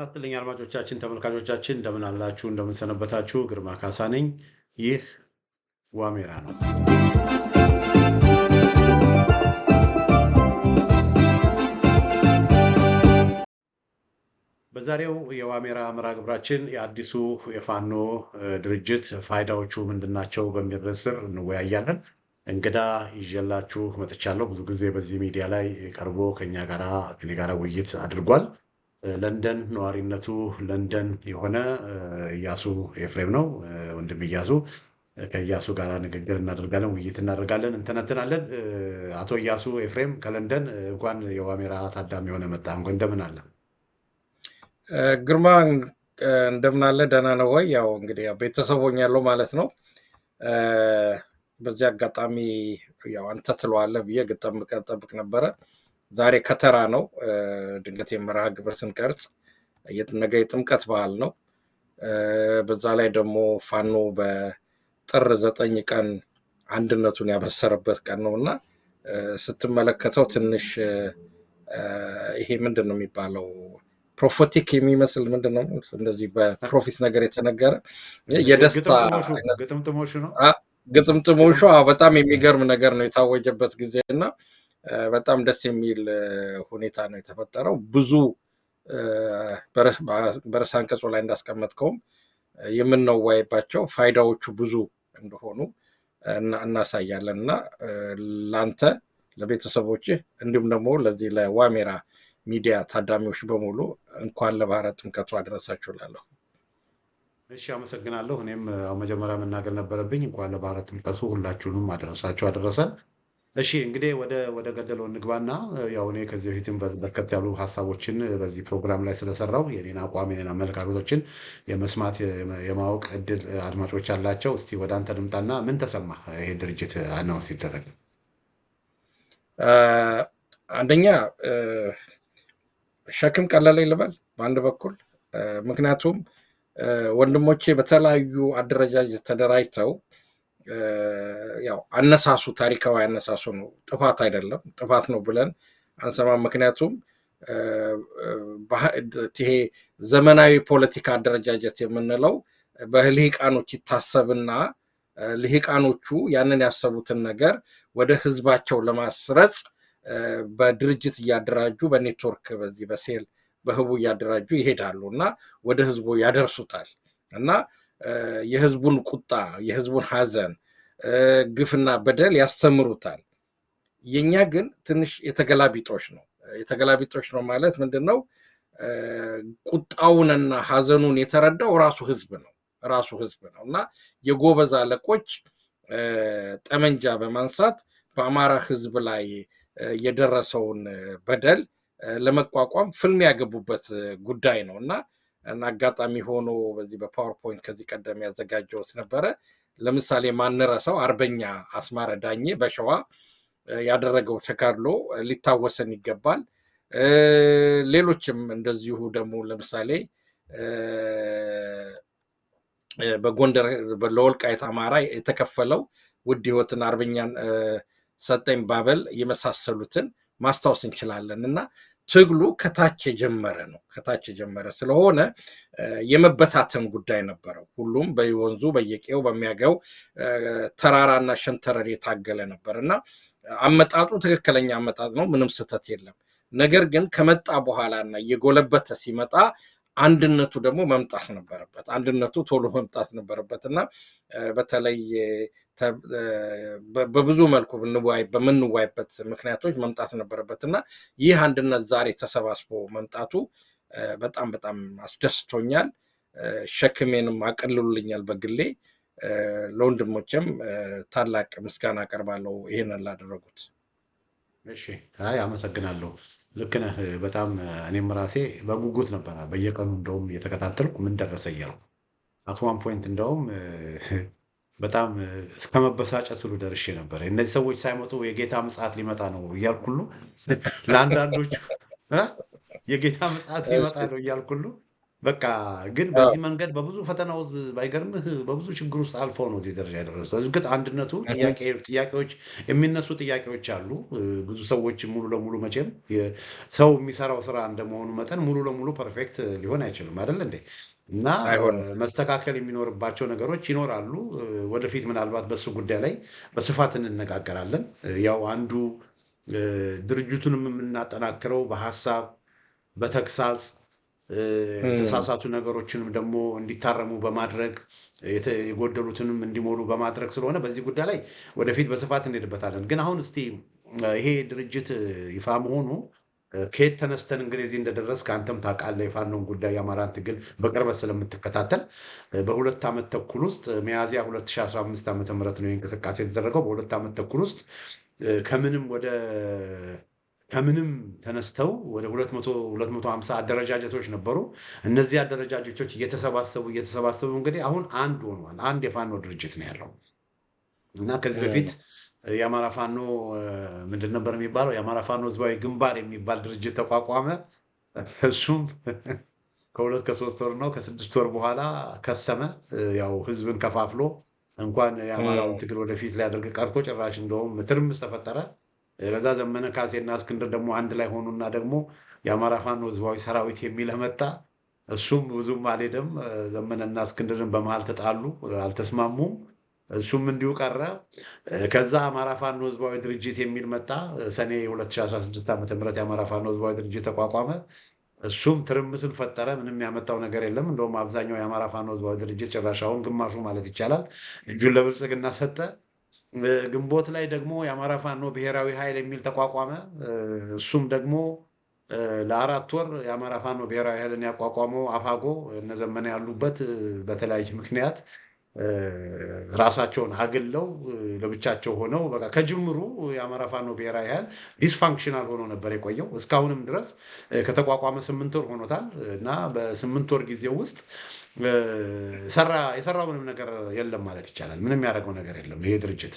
ይስጥልኝ አድማጮቻችን፣ ተመልካቾቻችን እንደምን አላችሁ? እንደምን ሰነበታችሁ? ግርማ ካሳ ነኝ። ይህ ዋሜራ ነው። በዛሬው የዋሜራ መርሃ ግብራችን የአዲሱ የፋኖ ድርጅት ፋይዳዎቹ ምንድናቸው በሚል ርዕስ ስር እንወያያለን። እንግዳ ይዤላችሁ መጥቻለሁ። ብዙ ጊዜ በዚህ ሚዲያ ላይ ቀርቦ ከኔ ጋራ ውይይት አድርጓል። ለንደን ነዋሪነቱ ለንደን የሆነ እያሱ ኤፍሬም ነው። ወንድም እያሱ ከእያሱ ጋር ንግግር እናደርጋለን፣ ውይይት እናደርጋለን፣ እንተነትናለን። አቶ እያሱ ኤፍሬም ከለንደን እንኳን የዋሜራ ታዳሚ የሆነ መጣ። እንደምን አለ? ግርማ እንደምን አለ? ደህና ነው ወይ? ያው እንግዲህ ቤተሰብ ሆኛለሁ ማለት ነው። በዚህ አጋጣሚ ያው አንተ ትለዋለህ ብዬ ጠብቅ ነበረ። ዛሬ ከተራ ነው። ድንገት የመርሃ ግብር ስንቀርጽ ነገ የጥምቀት በዓል ነው። በዛ ላይ ደግሞ ፋኖ በጥር 9 ቀን አንድነቱን ያበሰረበት ቀን ነው እና ስትመለከተው ትንሽ ይሄ ምንድን ነው የሚባለው ፕሮፌቲክ የሚመስል ምንድን ነው እንደዚህ በፕሮፊት ነገር የተነገረ የደስታ ግጥምጥሞሹ በጣም የሚገርም ነገር ነው የታወጀበት ጊዜ እና በጣም ደስ የሚል ሁኔታ ነው የተፈጠረው። ብዙ በርዕሰ አንቀጹ ላይ እንዳስቀመጥከውም የምንወያይባቸው ፋይዳዎቹ ብዙ እንደሆኑ እናሳያለን እና ለአንተ ለቤተሰቦችህ እንዲሁም ደግሞ ለዚህ ለዋሜራ ሚዲያ ታዳሚዎች በሙሉ እንኳን ለባህረ ጥምቀቱ አደረሳችሁ እላለሁ። እሺ፣ አመሰግናለሁ። እኔም መጀመሪያ መናገር ነበረብኝ። እንኳን ለባህረ ጥምቀቱ ሁላችሁንም አደረሰን። እሺ፣ እንግዲህ ወደ ገደለው እንግባና ያው እኔ ከዚህ በፊትም በርከት ያሉ ሀሳቦችን በዚህ ፕሮግራም ላይ ስለሰራው የኔን አቋም የኔን አመለካከቶችን የመስማት የማወቅ እድል አድማጮች አላቸው። እስቲ ወደ አንተ ልምጣና ምን ተሰማ ይሄ ድርጅት አናውንስ ሲደረግ? አንደኛ ሸክም ቀለለኝ ልበል በአንድ በኩል ምክንያቱም ወንድሞቼ በተለያዩ አደረጃጀት ተደራጅተው ያው አነሳሱ ታሪካዊ አነሳሱ ነው። ጥፋት አይደለም፣ ጥፋት ነው ብለን አንሰማም። ምክንያቱም ይሄ ዘመናዊ ፖለቲካ አደረጃጀት የምንለው በልሂቃኖች ይታሰብና ልሂቃኖቹ ያንን ያሰቡትን ነገር ወደ ህዝባቸው ለማስረጽ በድርጅት እያደራጁ በኔትወርክ በዚህ በሴል በህቡ እያደራጁ ይሄዳሉ እና ወደ ህዝቡ ያደርሱታል እና የህዝቡን ቁጣ የህዝቡን ሐዘን ግፍና በደል ያስተምሩታል። የኛ ግን ትንሽ የተገላቢጦሽ ነው። የተገላቢጦሽ ነው ማለት ምንድነው? ቁጣውንና ሐዘኑን የተረዳው ራሱ ህዝብ ነው እና የጎበዝ አለቆች ጠመንጃ በማንሳት በአማራ ህዝብ ላይ የደረሰውን በደል ለመቋቋም ፍልሚያ ያገቡበት ጉዳይ ነው እና አጋጣሚ ሆኖ በዚህ በፓወርፖይንት ከዚህ ቀደም ያዘጋጀውት ነበረ። ለምሳሌ ማንረሳው አርበኛ አስማረ ዳኜ በሸዋ ያደረገው ተጋድሎ ሊታወሰን ይገባል። ሌሎችም እንደዚሁ ደግሞ ለምሳሌ በጎንደር ለወልቃይት አማራ የተከፈለው ውድ ህይወትን አርበኛን ሰጠኝ ባበል የመሳሰሉትን ማስታወስ እንችላለን እና ትግሉ ከታች የጀመረ ስለሆነ የመበታተን ጉዳይ ነበረው። ሁሉም በወንዙ በየቄው በሚያገው ተራራና ሸንተረር የታገለ ነበር እና አመጣጡ ትክክለኛ አመጣጥ ነው፣ ምንም ስህተት የለም። ነገር ግን ከመጣ በኋላና እየጎለበተ ሲመጣ አንድነቱ ደግሞ መምጣት ነበረበት። አንድነቱ ቶሎ መምጣት ነበረበት እና በተለይ በብዙ መልኩ በምንዋይበት ምክንያቶች መምጣት ነበረበት እና ይህ አንድነት ዛሬ ተሰባስቦ መምጣቱ በጣም በጣም አስደስቶኛል። ሸክሜንም አቀልሉልኛል። በግሌ ለወንድሞቼም ታላቅ ምስጋና አቀርባለሁ ይሄንን ላደረጉት። እሺ፣ አመሰግናለሁ። ልክ ነህ በጣም እኔም ራሴ በጉጉት ነበረ በየቀኑ እንደውም እየተከታተልኩ ምን ደረሰ እያልኩ አት ዋን ፖይንት እንደውም በጣም እስከ መበሳጨት ሁሉ ደርሼ ነበር። እነዚህ ሰዎች ሳይመጡ የጌታ ምጽአት ሊመጣ ነው እያልኩ ሁሉ ለአንዳንዶቹ የጌታ ምጽአት ሊመጣ ነው እያልኩ ሁሉ በቃ ግን በዚህ መንገድ በብዙ ፈተና ውስጥ ባይገርምህ በብዙ ችግር ውስጥ አልፈው ነው እዚህ ደረጃ የደረሰው። እርግጥ አንድነቱ ጥያቄዎች የሚነሱ ጥያቄዎች አሉ። ብዙ ሰዎች ሙሉ ለሙሉ መቼም ሰው የሚሰራው ስራ እንደመሆኑ መጠን ሙሉ ለሙሉ ፐርፌክት ሊሆን አይችልም አይደል እንዴ? እና አይሆንም። መስተካከል የሚኖርባቸው ነገሮች ይኖራሉ። ወደፊት ምናልባት በሱ ጉዳይ ላይ በስፋት እንነጋገራለን። ያው አንዱ ድርጅቱንም የምናጠናክረው በሀሳብ በተግሳጽ የተሳሳቱ ነገሮችንም ደግሞ እንዲታረሙ በማድረግ የጎደሉትንም እንዲሞሉ በማድረግ ስለሆነ በዚህ ጉዳይ ላይ ወደፊት በስፋት እንሄድበታለን። ግን አሁን እስቲ ይሄ ድርጅት ይፋ መሆኑ ከየት ተነስተን እንግዲህ እዚህ እንደደረስክ አንተም ታውቃለህ። የፋኖን ጉዳይ የአማራን ትግል በቅርበት ስለምትከታተል በ2 ዓመት ተኩል ውስጥ ሚያዝያ 2015 ዓ.ም ነው እንቅስቃሴ የተደረገው። በ2 ዓመት ተኩል ውስጥ ከምንም ተነስተው ወደ 250 አደረጃጀቶች ነበሩ። እነዚህ አደረጃጀቶች እየተሰባሰቡ እንግዲህ አሁን አንድ ሆኗል። አንድ የፋኖ ድርጅት ነው ያለው እና ከዚህ በፊት የአማራ ፋኖ ምንድን ነበር የሚባለው? የአማራ ፋኖ ህዝባዊ ግንባር የሚባል ድርጅት ተቋቋመ። እሱም ከ2 ከ3 ወር ነው ከ6 ወር በኋላ ከሰመ። ያው ህዝብን ከፋፍሎ እንኳን የአማራውን ትግል ወደፊት ሊያደርግ ቀርቶ ጭራሽ እንደውም ትርምስ ተፈጠረ። ከዛ ዘመነ ካሴና እስክንድር ደግሞ አንድ ላይ ሆኑና ደግሞ የአማራ ፋኖ ህዝባዊ ሰራዊት የሚል መጣ። እሱም ብዙም አልሄደም። ዘመነና እስክንድርን በመሃል ተጣሉ፣ አልተስማሙም። እሱም እንዲሁ ቀረ። ከዛ አማራ ፋኖ ህዝባዊ ድርጅት የሚል መጣ። ሰኔ 2016 ዓ.ም የአማራ ፋኖ ህዝባዊ ድርጅት ተቋቋመ። እሱም ትርምስን ፈጠረ። ምንም ያመጣው ነገር የለም። እንደውም አብዛኛው የአማራ ፋኖ ህዝባዊ ድርጅት ጭራሽ አሁን ግማሹ ማለት ይቻላል እጁን ለብልጽግና ሰጠ። ግንቦት ላይ ደግሞ የአማራ ፋኖ ብሔራዊ ኃይል የሚል ተቋቋመ። እሱም ደግሞ ለ4 ወር የአማራ ፋኖ ብሔራዊ ኃይልን ያቋቋመው አፋጎ እነዘመነ ያሉበት በተለያየ ምክንያት ራሳቸውን አግለው ለብቻቸው ሆነው በቃ ከጅምሩ የአማራ ፋኖ ብሔራዊ ኃይል ዲስፋንክሽናል ሆኖ ነበር የቆየው። እስካሁንም ድረስ ከተቋቋመ 8 ወር ሆኖታል እና በ8 ወር ጊዜ ውስጥ የሰራው ምንም ነገር የለም ማለት ይቻላል። ምንም ያደረገው ነገር የለም ይሄ ድርጅት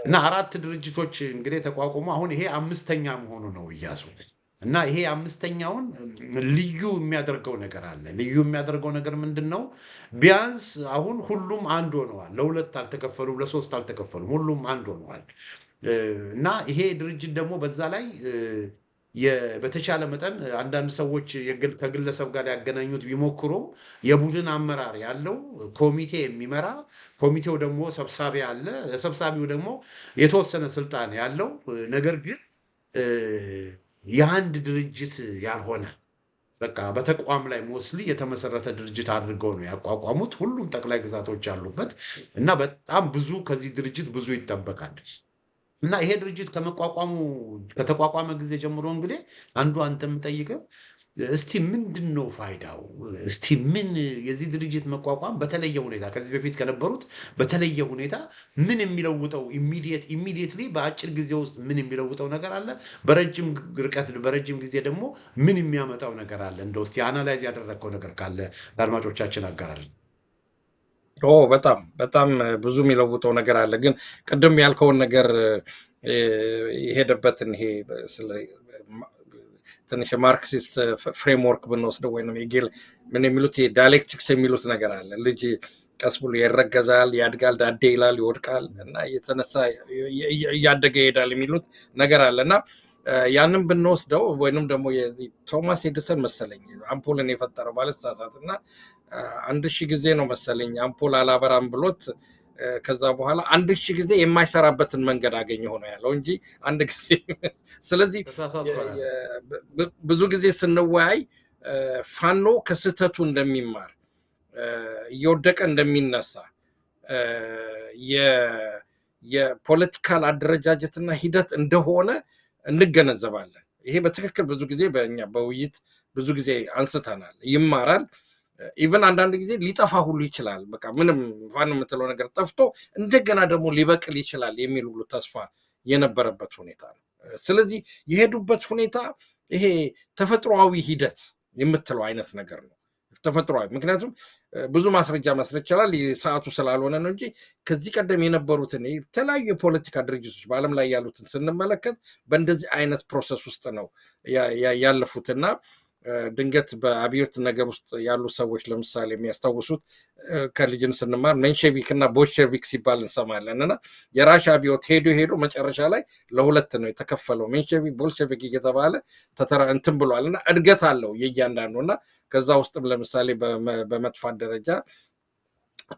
እና 4 ድርጅቶች እንግዲህ ተቋቁሞ አሁን ይሄ 5ኛ መሆኑ ነው እያሱ እና ይሄ 5ኛውን ልዩ የሚያደርገው ነገር አለ። ልዩ የሚያደርገው ነገር ምንድን ነው? ቢያንስ አሁን ሁሉም አንድ ሆነዋል። ለ2 አልተከፈሉም፣ ለ3 አልተከፈሉም። ሁሉም አንድ ሆነዋል እና ይሄ ድርጅት ደግሞ በዛ ላይ በተቻለ መጠን አንዳንድ ሰዎች ከግለሰብ ጋር ያገናኙት ቢሞክሩም የቡድን አመራር ያለው ኮሚቴ የሚመራ ኮሚቴው ደግሞ ሰብሳቢ አለ። ሰብሳቢው ደግሞ የተወሰነ ስልጣን ያለው ነገር ግን የአንድ ድርጅት ያልሆነ በቃ በተቋም ላይ ሞስሊ የተመሰረተ ድርጅት አድርገው ነው ያቋቋሙት። ሁሉም ጠቅላይ ግዛቶች ያሉበት እና በጣም ብዙ ከዚህ ድርጅት ብዙ ይጠበቃል። እና ይሄ ድርጅት ከተቋቋመ ጊዜ ጀምሮ እንግዲህ አንዱ አንተ የምጠይቀው እስቲ ምንድን ነው ፋይዳው? እስቲ ምን የዚህ ድርጅት መቋቋም በተለየ ሁኔታ ከዚህ በፊት ከነበሩት በተለየ ሁኔታ ምን የሚለውጠው ኢሚዲየትሊ በአጭር ጊዜ ውስጥ ምን የሚለውጠው ነገር አለ? በረጅም ርቀት በረጅም ጊዜ ደግሞ ምን የሚያመጣው ነገር አለ? እንደው እስቲ አናላይዝ ያደረግከው ነገር ካለ ለአድማጮቻችን አጋራለን። በጣም በጣም ብዙ የሚለውጠው ነገር አለ። ግን ቅድም ያልከውን ነገር የሄደበትን ይሄ ትንሽ የማርክሲስት ፍሬምወርክ ብንወስደው ወይም ምን የሚሉት ዳይሌክቲክስ የሚሉት ነገር አለ። ልጅ ቀስ ብሎ ይረገዛል፣ ያድጋል፣ ዳዴ ይላል፣ ይወድቃል እና እየተነሳ እያደገ ይሄዳል የሚሉት ነገር አለ እና ያንን ብንወስደው ወይንም ደግሞ ቶማስ ኤዲሰን መሰለኝ አምፖልን የፈጠረው ባለተሳሳት እና 1000 ጊዜ ነው መሰለኝ አምፖል አላበራም ብሎት ከዛ በኋላ 1000 ጊዜ የማይሰራበትን መንገድ አገኘ ሆኖ ያለው እንጂ አንድ ጊዜ። ስለዚህ ብዙ ጊዜ ስንወያይ ፋኖ ከስህተቱ እንደሚማር እየወደቀ እንደሚነሳ የፖለቲካል አደረጃጀትና ሂደት እንደሆነ እንገነዘባለን። ይሄ በትክክል ብዙ ጊዜ በእኛ በውይይት ብዙ ጊዜ አንስተናል። ይማራል፣ ኢቨን አንዳንድ ጊዜ ሊጠፋ ሁሉ ይችላል። በቃ ምንም ፋኖ የምትለው ነገር ጠፍቶ እንደገና ደግሞ ሊበቅል ይችላል የሚል ሁሉ ተስፋ የነበረበት ሁኔታ ነው። ስለዚህ የሄዱበት ሁኔታ ይሄ ተፈጥሯዊ ሂደት የምትለው አይነት ነገር ነው። ተፈጥሯዊ ምክንያቱም ብዙ ማስረጃ መስረት ይችላል፣ ሰዓቱ ስላልሆነ ነው እንጂ ከዚህ ቀደም የነበሩትን የተለያዩ የፖለቲካ ድርጅቶች በዓለም ላይ ያሉትን ስንመለከት በእንደዚህ አይነት ፕሮሰስ ውስጥ ነው ያለፉትና ድንገት በአብዮት ነገር ውስጥ ያሉ ሰዎች ለምሳሌ የሚያስታውሱት ከልጅን ስንማር ሜንሼቪክ እና ቦልሼቪክ ሲባል እንሰማለን እና የራሻ አብዮት ሄዶ መጨረሻ ላይ ለሁለት ነው የተከፈለው። ሜንሼቪክ ቦልሼቪክ እየተባለ እንትን ብሏል እና እድገት አለው የእያንዳንዱ እና ከዛ ውስጥም ለምሳሌ በመጥፋት ደረጃ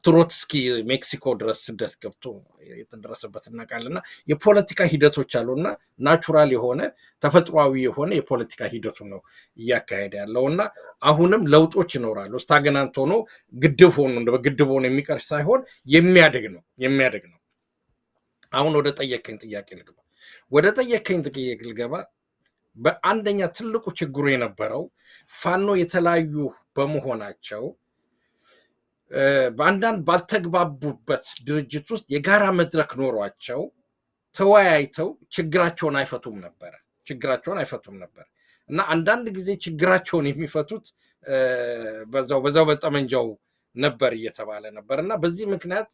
ትሮትስኪ ሜክሲኮ ድረስ ስደት ገብቶ የተደረሰበት እናውቃለን። እና የፖለቲካ ሂደቶች አሉና ናቹራል የሆነ ተፈጥሯዊ የሆነ የፖለቲካ ሂደቱ ነው እያካሄደ ያለው እና አሁንም ለውጦች ይኖራሉ። ስታግናንት ሆኖ ግድብ ሆኖ የሚቀር ሳይሆን የሚያድግ ነው። አሁን ወደ ጠየቀኝ ጥያቄ ልገባ። በአንደኛ ትልቁ ችግሩ የነበረው ፋኖ የተለያዩ በመሆናቸው በአንዳንድ ባልተግባቡበት ድርጅት ውስጥ የጋራ መድረክ ኖሯቸው ተወያይተው ችግራቸውን አይፈቱም ነበር እና አንዳንድ ጊዜ ችግራቸውን የሚፈቱት በዛው በጠመንጃው ነበር እየተባለ ነበር እና በዚህ ምክንያት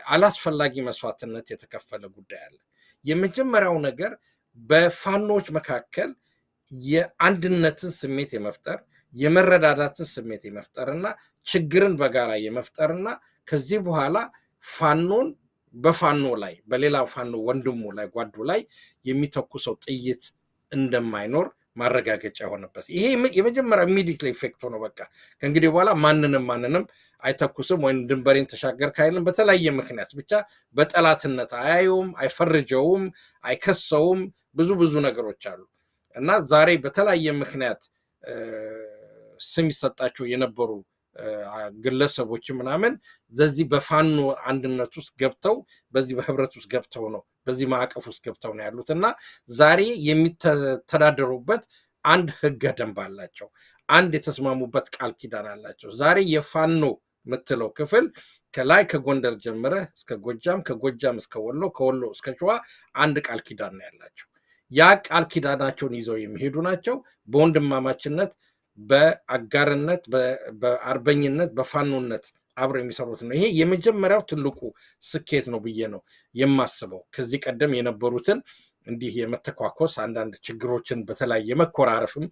አላስፈላጊ መስዋዕትነት የተከፈለ ጉዳይ አለ። የመጀመሪያው ነገር በፋኖች መካከል የአንድነትን ስሜት የመፍጠር የመረዳዳትን ስሜት የመፍጠርና ችግርን በጋራ የመፍጠርና ከዚህ በኋላ ፋኖን በፋኖ ላይ በሌላ ፋኖ ወንድሙ ላይ ጓዱ ላይ የሚተኩሰው ጥይት እንደማይኖር ማረጋገጫ የሆነበት ይሄ የመጀመሪያ ኢሚዲየትሊ ኢፌክት ሆኖ በቃ ከእንግዲህ በኋላ ማንንም አይተኩስም ወይም ድንበሬን ተሻገር ካይልም በተለያየ ምክንያት ብቻ በጠላትነት አያየውም፣ አይፈርጀውም፣ አይከሰውም። ብዙ ነገሮች አሉ እና ዛሬ በተለያየ ምክንያት ስም ይሰጣቸው የነበሩ ግለሰቦች ምናምን በዚህ በፋኖ አንድነት ውስጥ ገብተው በዚህ በህብረት ውስጥ ገብተው ነው በዚህ ማዕቀፍ ውስጥ ገብተው ነው ያሉት እና ዛሬ የሚተዳደሩበት አንድ ህገ ደንብ አላቸው። አንድ የተስማሙበት ቃል ኪዳን አላቸው። ዛሬ የፋኖ የምትለው ክፍል ከላይ ከጎንደር ጀምረ እስከ ጎጃም፣ ከጎጃም እስከ ወሎ፣ ከወሎ እስከ ሸዋ አንድ ቃል ኪዳን ነው ያላቸው። ያ ቃል ኪዳናቸውን ይዘው የሚሄዱ ናቸው። በወንድማማችነት በአጋርነት በአርበኝነት በፋኖነት አብረው የሚሰሩት ነው። ይሄ የመጀመሪያው ትልቁ ስኬት ነው ብዬ ነው የማስበው። ከዚህ ቀደም የነበሩትን እንዲህ የመተኳኮስ አንዳንድ ችግሮችን በተለያየ የመኮራረፍም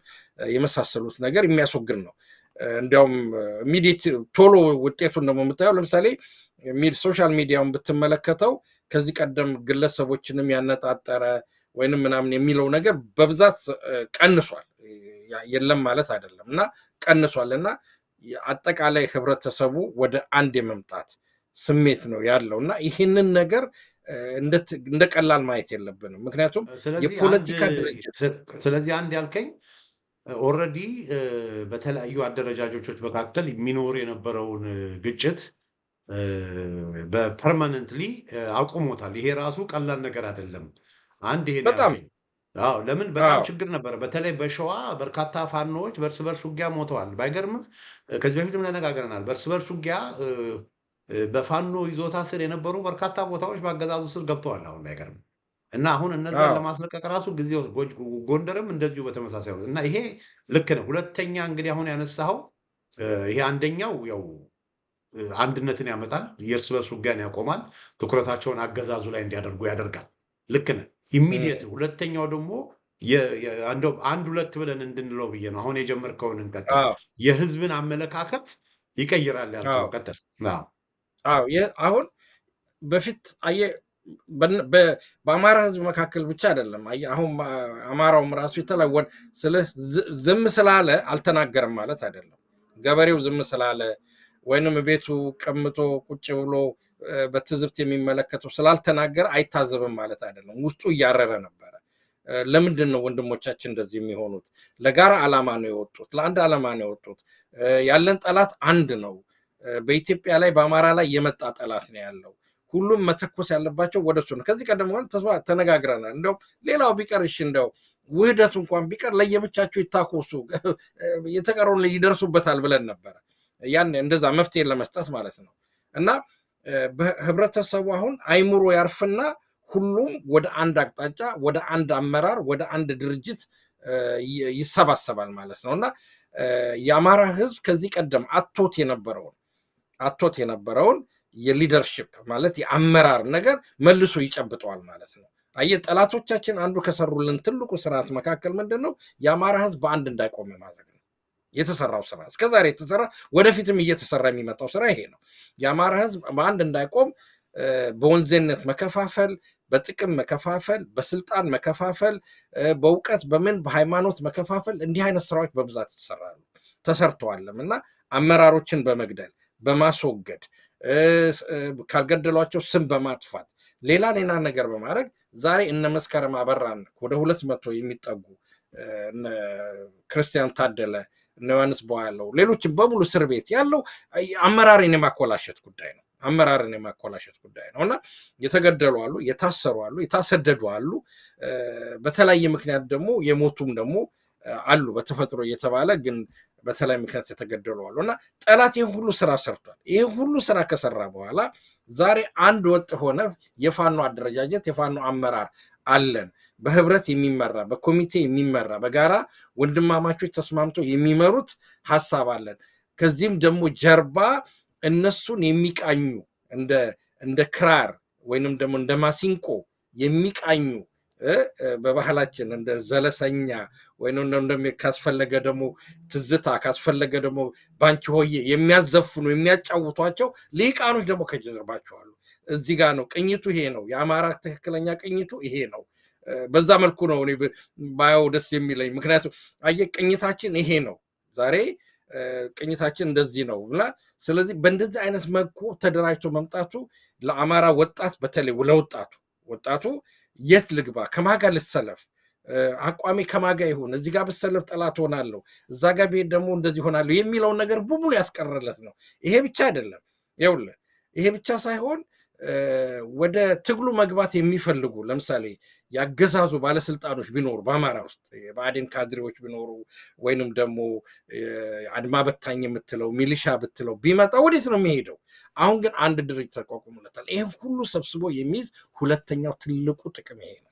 የመሳሰሉት ነገር የሚያስወግድ ነው። እንዲያውም ኢሚዲየት ቶሎ ውጤቱን ደግሞ የምታየው ለምሳሌ ሶሻል ሚዲያውን ብትመለከተው ከዚህ ቀደም ግለሰቦችንም ያነጣጠረ ወይንም ምናምን የሚለው ነገር በብዛት ቀንሷል። የለም ማለት አይደለም እና ቀንሷል እና አጠቃላይ ህብረተሰቡ ወደ አንድ የመምጣት ስሜት ነው ያለው እና ይህንን ነገር እንደ ቀላል ማየት የለብንም። ምክንያቱም የፖለቲካ ድርጅት ስለዚህ አንድ ያልከኝ ኦልሬዲ በተለያዩ አደረጃጆች መካከል የሚኖር የነበረውን ግጭት በፐርማነንትሊ አቁሞታል። ይሄ ራሱ ቀላል ነገር አይደለም። አንድ ይሄ በጣም ለምን በጣም ችግር ነበረ። በተለይ በሸዋ በርካታ ፋኖዎች በእርስ በርስ ውጊያ ሞተዋል። ባይገርምም ከዚህ በፊትም ተነጋግረናል። በእርስ በርስ ውጊያ በፋኖ ይዞታ ስር የነበሩ በርካታ ቦታዎች በአገዛዙ ስር ገብተዋል። አሁን ባይገርምም እና አሁን እነዛን ለማስለቀቅ ራሱ ጊዜው ጎንደርም እንደዚሁ በተመሳሳይ እና ይሄ ልክ ነው። ሁለተኛ እንግዲህ አሁን ያነሳኸው ይሄ አንደኛው ያው አንድነትን ያመጣል፣ የእርስ በርስ ውጊያን ያቆማል፣ ትኩረታቸውን አገዛዙ ላይ እንዲያደርጉ ያደርጋል። ልክ ነህ። ኢሚዲየት ሁለተኛው ደግሞ አንድ ሁለት ብለን እንድንለው ብዬ ነው። አሁን የጀመርከውን እንቀጥል። የህዝብን አመለካከት ይቀይራል ያልከው ቀጥል። አሁን በፊት አየህ በአማራ ህዝብ መካከል ብቻ አይደለም። አሁን አማራውም ራሱ የተለወን ዝም ስላለ አልተናገረም ማለት አይደለም። ገበሬው ዝም ስላለ ወይንም ቤቱ ቀምጦ ቁጭ ብሎ በትዝብት የሚመለከተው ስላልተናገረ አይታዘብም ማለት አይደለም። ውስጡ እያረረ ነበረ። ለምንድን ነው ወንድሞቻችን እንደዚህ የሚሆኑት? ለጋራ ዓላማ ነው የወጡት፣ ለአንድ ዓላማ ነው የወጡት። ያለን ጠላት አንድ ነው። በኢትዮጵያ ላይ በአማራ ላይ የመጣ ጠላት ነው ያለው። ሁሉም መተኮስ ያለባቸው ወደሱ ነው። ከዚህ ቀደም ተስፋ ተነጋግረናል። እንደው ሌላው ቢቀር እሺ እንደው ውህደቱ እንኳን ቢቀር ለየብቻቸው ይታኮሱ የተቀረውን ይደርሱበታል ብለን ነበረ። ያን እንደዛ መፍትሄ ለመስጠት ማለት ነው። እና በህብረተሰቡ አሁን አይምሮ ያርፍና ሁሉም ወደ አንድ አቅጣጫ፣ ወደ አንድ አመራር፣ ወደ አንድ ድርጅት ይሰባሰባል ማለት ነው። እና የአማራ ህዝብ ከዚህ ቀደም አቶት የነበረውን የሊደርሺፕ ማለት የአመራር ነገር መልሶ ይጨብጠዋል ማለት ነው። አየህ ጠላቶቻችን አንዱ ከሰሩልን ትልቁ ስርዓት መካከል ምንድን ነው? የአማራ ህዝብ በአንድ እንዳይቆም ማድረግ ነው። የተሰራው ስራ እስከዛሬ የተሰራ ወደፊትም እየተሰራ የሚመጣው ስራ ይሄ ነው። የአማራ ህዝብ በአንድ እንዳይቆም በወንዜነት መከፋፈል፣ በጥቅም መከፋፈል፣ በስልጣን መከፋፈል፣ በእውቀት በምን በሃይማኖት መከፋፈል እንዲህ አይነት ስራዎች በብዛት ይሰራሉ ተሰርተዋልም እና አመራሮችን በመግደል በማስወገድ ካልገደሏቸው ስም በማጥፋት ሌላ ነገር በማድረግ ዛሬ እነ መስከረም አበራን ወደ 200 የሚጠጉ ክርስቲያን ታደለ እነ ዮሐንስ በኋላው ሌሎችም በሙሉ እስር ቤት ያለው አመራርን የማኮላሸት ጉዳይ ነው። አመራርን የማኮላሸት ጉዳይ ነው እና የተገደሉ አሉ፣ የታሰሩ አሉ፣ የታሰደዱ አሉ። በተለያየ ምክንያት ደግሞ የሞቱም ደግሞ አሉ በተፈጥሮ እየተባለ ግን በተለያየ ምክንያት የተገደሉ አሉ እና ጠላት ይህን ሁሉ ስራ ሰርቷል። ይህን ሁሉ ስራ ከሰራ በኋላ ዛሬ አንድ ወጥ ሆነ የፋኖ አደረጃጀት የፋኖ አመራር አለን፣ በህብረት የሚመራ በኮሚቴ የሚመራ በጋራ ወንድማማቾች ተስማምቶ የሚመሩት ሀሳብ አለን። ከዚህም ደግሞ ጀርባ እነሱን የሚቃኙ እንደ ክራር ወይንም ደግሞ እንደ ማሲንቆ የሚቃኙ በባህላችን እንደ ዘለሰኛ ወይንም ካስፈለገ ደግሞ ትዝታ ካስፈለገ ደግሞ ባንቺ ሆዬ የሚያዘፍኑ የሚያጫውቷቸው ሊቃኖች ደግሞ ከጀርባቸው አሉ። እዚህ ጋር ነው ቅኝቱ፣ ይሄ ነው የአማራ ትክክለኛ ቅኝቱ ይሄ ነው። በዛ መልኩ ነው እኔ ባየው ደስ የሚለኝ። ምክንያቱም አየህ ቅኝታችን ይሄ ነው፣ ዛሬ ቅኝታችን እንደዚህ ነው እና ስለዚህ በእንደዚህ አይነት መልኩ ተደራጅቶ መምጣቱ ለአማራ ወጣት በተለይ ለወጣቱ የት ልግባ፣ ከማጋ ልሰለፍ፣ አቋሜ ከማጋ ይሁን፣ እዚህ ጋር ብሰለፍ ጠላት ሆናለሁ፣ እዛ ጋር ብሄድ ደግሞ እንደዚህ ሆናለሁ የሚለውን ነገር በሙሉ ያስቀረለት ነው። ይሄ ብቻ አይደለም፣ ይኸውልህ ይሄ ብቻ ሳይሆን ወደ ትግሉ መግባት የሚፈልጉ ለምሳሌ ያገዛዙ ባለስልጣኖች ቢኖሩ በአማራ ውስጥ የብአዴን ካድሬዎች ቢኖሩ ወይንም ደግሞ አድማ በታኝ የምትለው ሚሊሻ ብትለው ቢመጣ ወዴት ነው የሚሄደው? አሁን ግን አንድ ድርጅት ተቋቁሞለታል። ይህን ሁሉ ሰብስቦ የሚይዝ ሁለተኛው ትልቁ ጥቅም ይሄ ነው።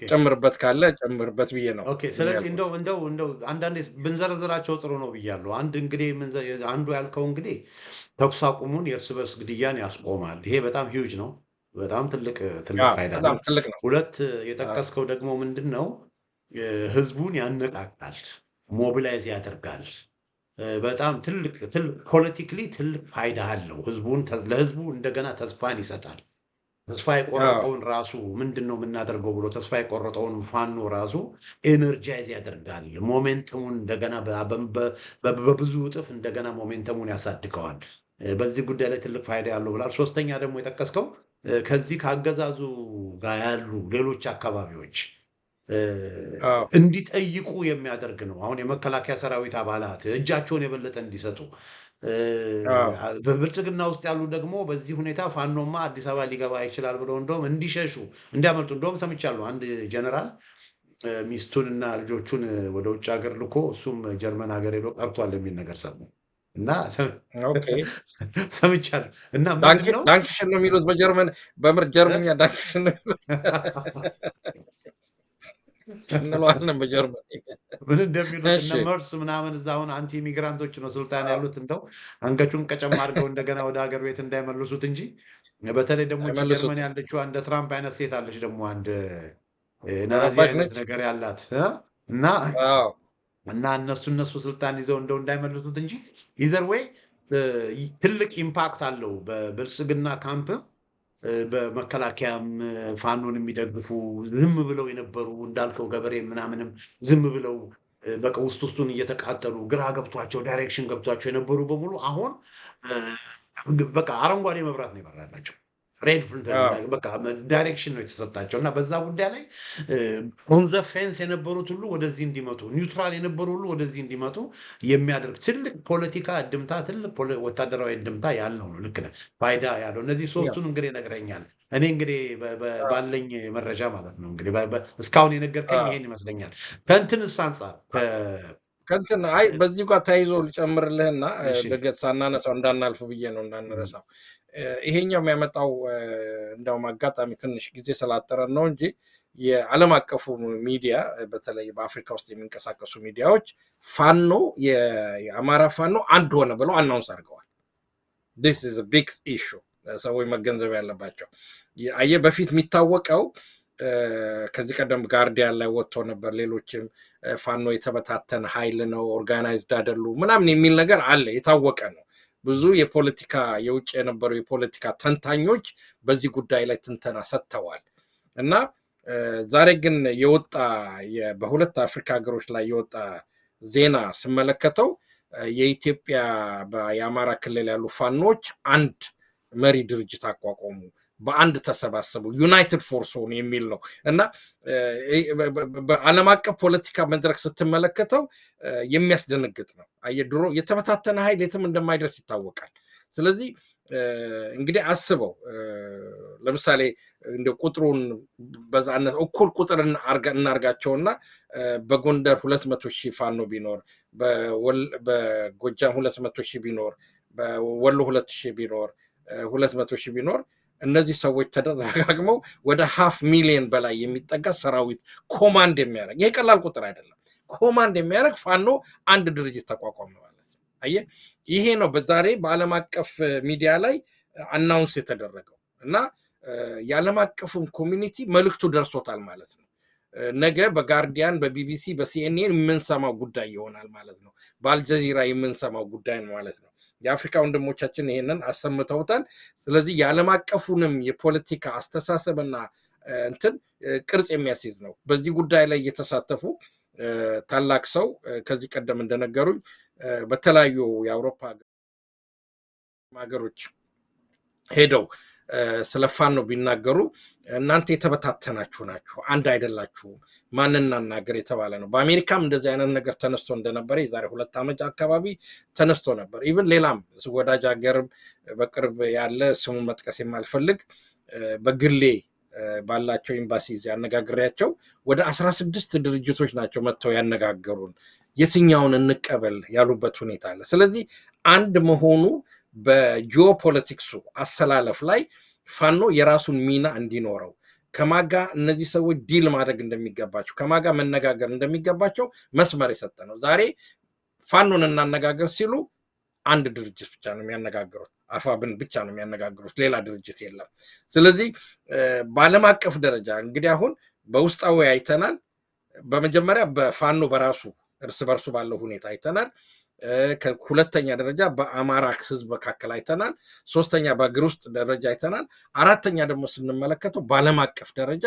ጨምርበት ካለ ጨምርበት ብዬ ነው። ስለዚህ እንደው አንዳንዴ ብንዘረዝራቸው ጥሩ ነው ብያለሁ። አንዱ ያልከው እንግዲህ ተኩስ አቁሙን የእርስ በርስ ግድያን ያስቆማል። ይሄ በጣም ሂውጅ ነው፣ በጣም ትልቅ ፋይዳ ነው። ሁለት የጠቀስከው ደግሞ ምንድን ነው? ህዝቡን ያነቃቃል፣ ሞቢላይዝ ያደርጋል። በጣም ትልቅ ፖለቲክሊ ትልቅ ፋይዳ አለው። ለህዝቡ እንደገና ተስፋን ይሰጣል። ተስፋ የቆረጠውን ራሱ ምንድን ነው የምናደርገው ብሎ ተስፋ የቆረጠውን ፋኖ ራሱ ኤነርጃይዝ ያደርጋል። ሞሜንተሙን እንደገና በብዙ እጥፍ እንደገና ሞሜንተሙን ያሳድገዋል። በዚህ ጉዳይ ላይ ትልቅ ፋይዳ ያለው ብላል። ሶስተኛ ደግሞ የጠቀስከው ከዚህ ከአገዛዙ ጋር ያሉ ሌሎች አካባቢዎች እንዲጠይቁ የሚያደርግ ነው። አሁን የመከላከያ ሰራዊት አባላት እጃቸውን የበለጠ እንዲሰጡ፣ በብልጽግና ውስጥ ያሉ ደግሞ በዚህ ሁኔታ ፋኖማ አዲስ አበባ ሊገባ ይችላል ብለው እንደውም እንዲሸሹ እንዲያመልጡ፣ እንደውም ሰምቻለሁ አንድ ጀነራል ሚስቱንና ልጆቹን ወደ ውጭ ሀገር ልኮ እሱም ጀርመን ሀገር ሄዶ ቀርቷል የሚል ነገር ሰሙ እና ሰምቻለሁ። እና ዳንክሽን ነው የሚሉት በጀርመንኛ ዳንክሽን ነው የሚሉት እንለዋለን በጀርመን ምን እንደሚሉት እነ መርስ ምናምን እዛ አሁን አንቲ ኢሚግራንቶች ነው ስልጣን ያሉት። እንደው አንገቹን ቀጨም አድርገው እንደገና ወደ ሀገር ቤት እንዳይመልሱት እንጂ በተለይ ደግሞ ጀርመን ያለችው አንድ ትራምፕ አይነት ሴት አለች ደግሞ አንድ ናዚ አይነት ነገር ያላት እና እነሱ ስልጣን ይዘው እንደው እንዳይመልሱት እንጂ ኢዘር ወይ ትልቅ ኢምፓክት አለው በብልጽግና ካምፕ በመከላከያም ፋኖን የሚደግፉ ዝም ብለው የነበሩ እንዳልከው ገበሬ ምናምንም ዝም ብለው በቃ ውስጡን እየተቃጠሉ ግራ ገብቷቸው ዳይሬክሽን ገብቷቸው የነበሩ በሙሉ አሁን በቃ አረንጓዴ መብራት ነው ይበራላቸው። ሬድ በቃ ዳይሬክሽን ነው የተሰጣቸው እና በዛ ጉዳይ ላይ ኦን ዘ ፌንስ የነበሩት ሁሉ ወደዚህ እንዲመጡ፣ ኒውትራል የነበሩ ሁሉ ወደዚህ እንዲመጡ የሚያደርግ ትልቅ ፖለቲካ እድምታ፣ ትልቅ ወታደራዊ እድምታ ያለው ነው። ልክ ነህ፣ ፋይዳ ያለው እነዚህ ሶስቱን እንግዲህ ነግረኛል። እኔ እንግዲህ ባለኝ መረጃ ማለት ነው እንግዲህ እስካሁን የነገርከኝ ይሄን ይመስለኛል። ከእንትንስ አንጻር ከእንትን በዚህ ጋር ተያይዞ ልጨምርልህና ድገት ሳናነሳው እንዳናልፍ ብዬ ነው እንዳንረሳው። ይሄኛው የሚያመጣው እንደውም አጋጣሚ ትንሽ ጊዜ ስላጠረን ነው እንጂ የዓለም አቀፉ ሚዲያ በተለይ በአፍሪካ ውስጥ የሚንቀሳቀሱ ሚዲያዎች ፋኖ የአማራ ፋኖ አንድ ሆነ ብለው አናውንስ አድርገዋል። this is a big issue ሰዎች መገንዘብ ያለባቸው። አየህ በፊት የሚታወቀው ከዚህ ቀደም ጋርዲያን ላይ ወጥቶ ነበር። ሌሎችም ፋኖ የተበታተነ ኃይል ነው፣ ኦርጋናይዝድ አይደሉ ምናምን የሚል ነገር አለ፣ የታወቀ ነው። ብዙ የፖለቲካ የውጭ የነበሩ የፖለቲካ ተንታኞች በዚህ ጉዳይ ላይ ትንተና ሰጥተዋል። እና ዛሬ ግን የወጣ በሁለት አፍሪካ ሀገሮች ላይ የወጣ ዜና ስመለከተው የኢትዮጵያ የአማራ ክልል ያሉ ፋኖች አንድ መሪ ድርጅት አቋቋሙ፣ በአንድ ተሰባሰቡ፣ ዩናይትድ ፎርስ ሆኑ የሚል ነው። እና በዓለም አቀፍ ፖለቲካ መድረክ ስትመለከተው የሚያስደነግጥ ነው። ድሮ የተበታተነ ኃይል የትም እንደማይደርስ ይታወቃል። ስለዚህ እንግዲህ አስበው፣ ለምሳሌ እንደ ቁጥሩን በዛነት እኩል ቁጥር እናርጋቸውና በጎንደር 200,000 ፋኖ ቢኖር፣ በጎጃም 200,000 ቢኖር፣ በወሎ 2,000 ቢኖር፣ 200,000 ቢኖር፣ እነዚህ ሰዎች ተደጋግመው ወደ 500,000 በላይ የሚጠጋ ሰራዊት ኮማንድ የሚያደርግ፣ ይሄ ቀላል ቁጥር አይደለም፣ ኮማንድ የሚያደርግ ፋኖ አንድ ድርጅት ተቋቋመ ማለት ነው። አየህ፣ ይሄ ነው በዛሬ በዓለም አቀፍ ሚዲያ ላይ አናውንስ የተደረገው እና የዓለም አቀፉን ኮሚኒቲ መልእክቱ ደርሶታል ማለት ነው። ነገ በጋርዲያን፣ በቢቢሲ፣ በሲኤንኤን የምንሰማው ጉዳይ ይሆናል ማለት ነው። በአልጀዚራ የምንሰማው ጉዳይ ነው ማለት ነው። የአፍሪካ ወንድሞቻችን ይሄንን አሰምተውታል። ስለዚህ የዓለም አቀፉንም የፖለቲካ አስተሳሰብና እንትን ቅርጽ የሚያስይዝ ነው። በዚህ ጉዳይ ላይ እየተሳተፉ ታላቅ ሰው ከዚህ ቀደም እንደነገሩኝ በተለያዩ የአውሮፓ ሀገሮች ሄደው ስለ ፋኖ ቢናገሩ እናንተ የተበታተናችሁ ናችሁ፣ አንድ አይደላችሁም፣ ማንን እናናገር የተባለ ነው። በአሜሪካም እንደዚህ አይነት ነገር ተነስቶ እንደነበረ የዛሬ 2 ዓመት አካባቢ ተነስቶ ነበር። ኢቭን ሌላም ወዳጅ ሀገርም በቅርብ ያለ ስሙን መጥቀስ የማልፈልግ በግሌ ባላቸው ኤምባሲ ያነጋግሬያቸው ወደ 16 ድርጅቶች ናቸው መጥተው ያነጋገሩን፣ የትኛውን እንቀበል ያሉበት ሁኔታ አለ። ስለዚህ አንድ መሆኑ በጂኦፖለቲክሱ አሰላለፍ ላይ ፋኖ የራሱን ሚና እንዲኖረው፣ ከማጋ እነዚህ ሰዎች ዲል ማድረግ እንደሚገባቸው፣ ከማጋ መነጋገር እንደሚገባቸው መስመር የሰጠ ነው። ዛሬ ፋኖን እናነጋገር ሲሉ አንድ ድርጅት ብቻ ነው የሚያነጋግሩት፣ አፋብን ብቻ ነው የሚያነጋግሩት፣ ሌላ ድርጅት የለም። ስለዚህ በዓለም አቀፍ ደረጃ እንግዲህ አሁን በውስጣዊ አይተናል። በመጀመሪያ በፋኖ በራሱ እርስ በርሱ ባለው ሁኔታ አይተናል። ከሁለተኛ ደረጃ በአማራ ህዝብ መካከል አይተናል። ሶስተኛ በአገር ውስጥ ደረጃ አይተናል። አራተኛ ደግሞ ስንመለከተው በዓለም አቀፍ ደረጃ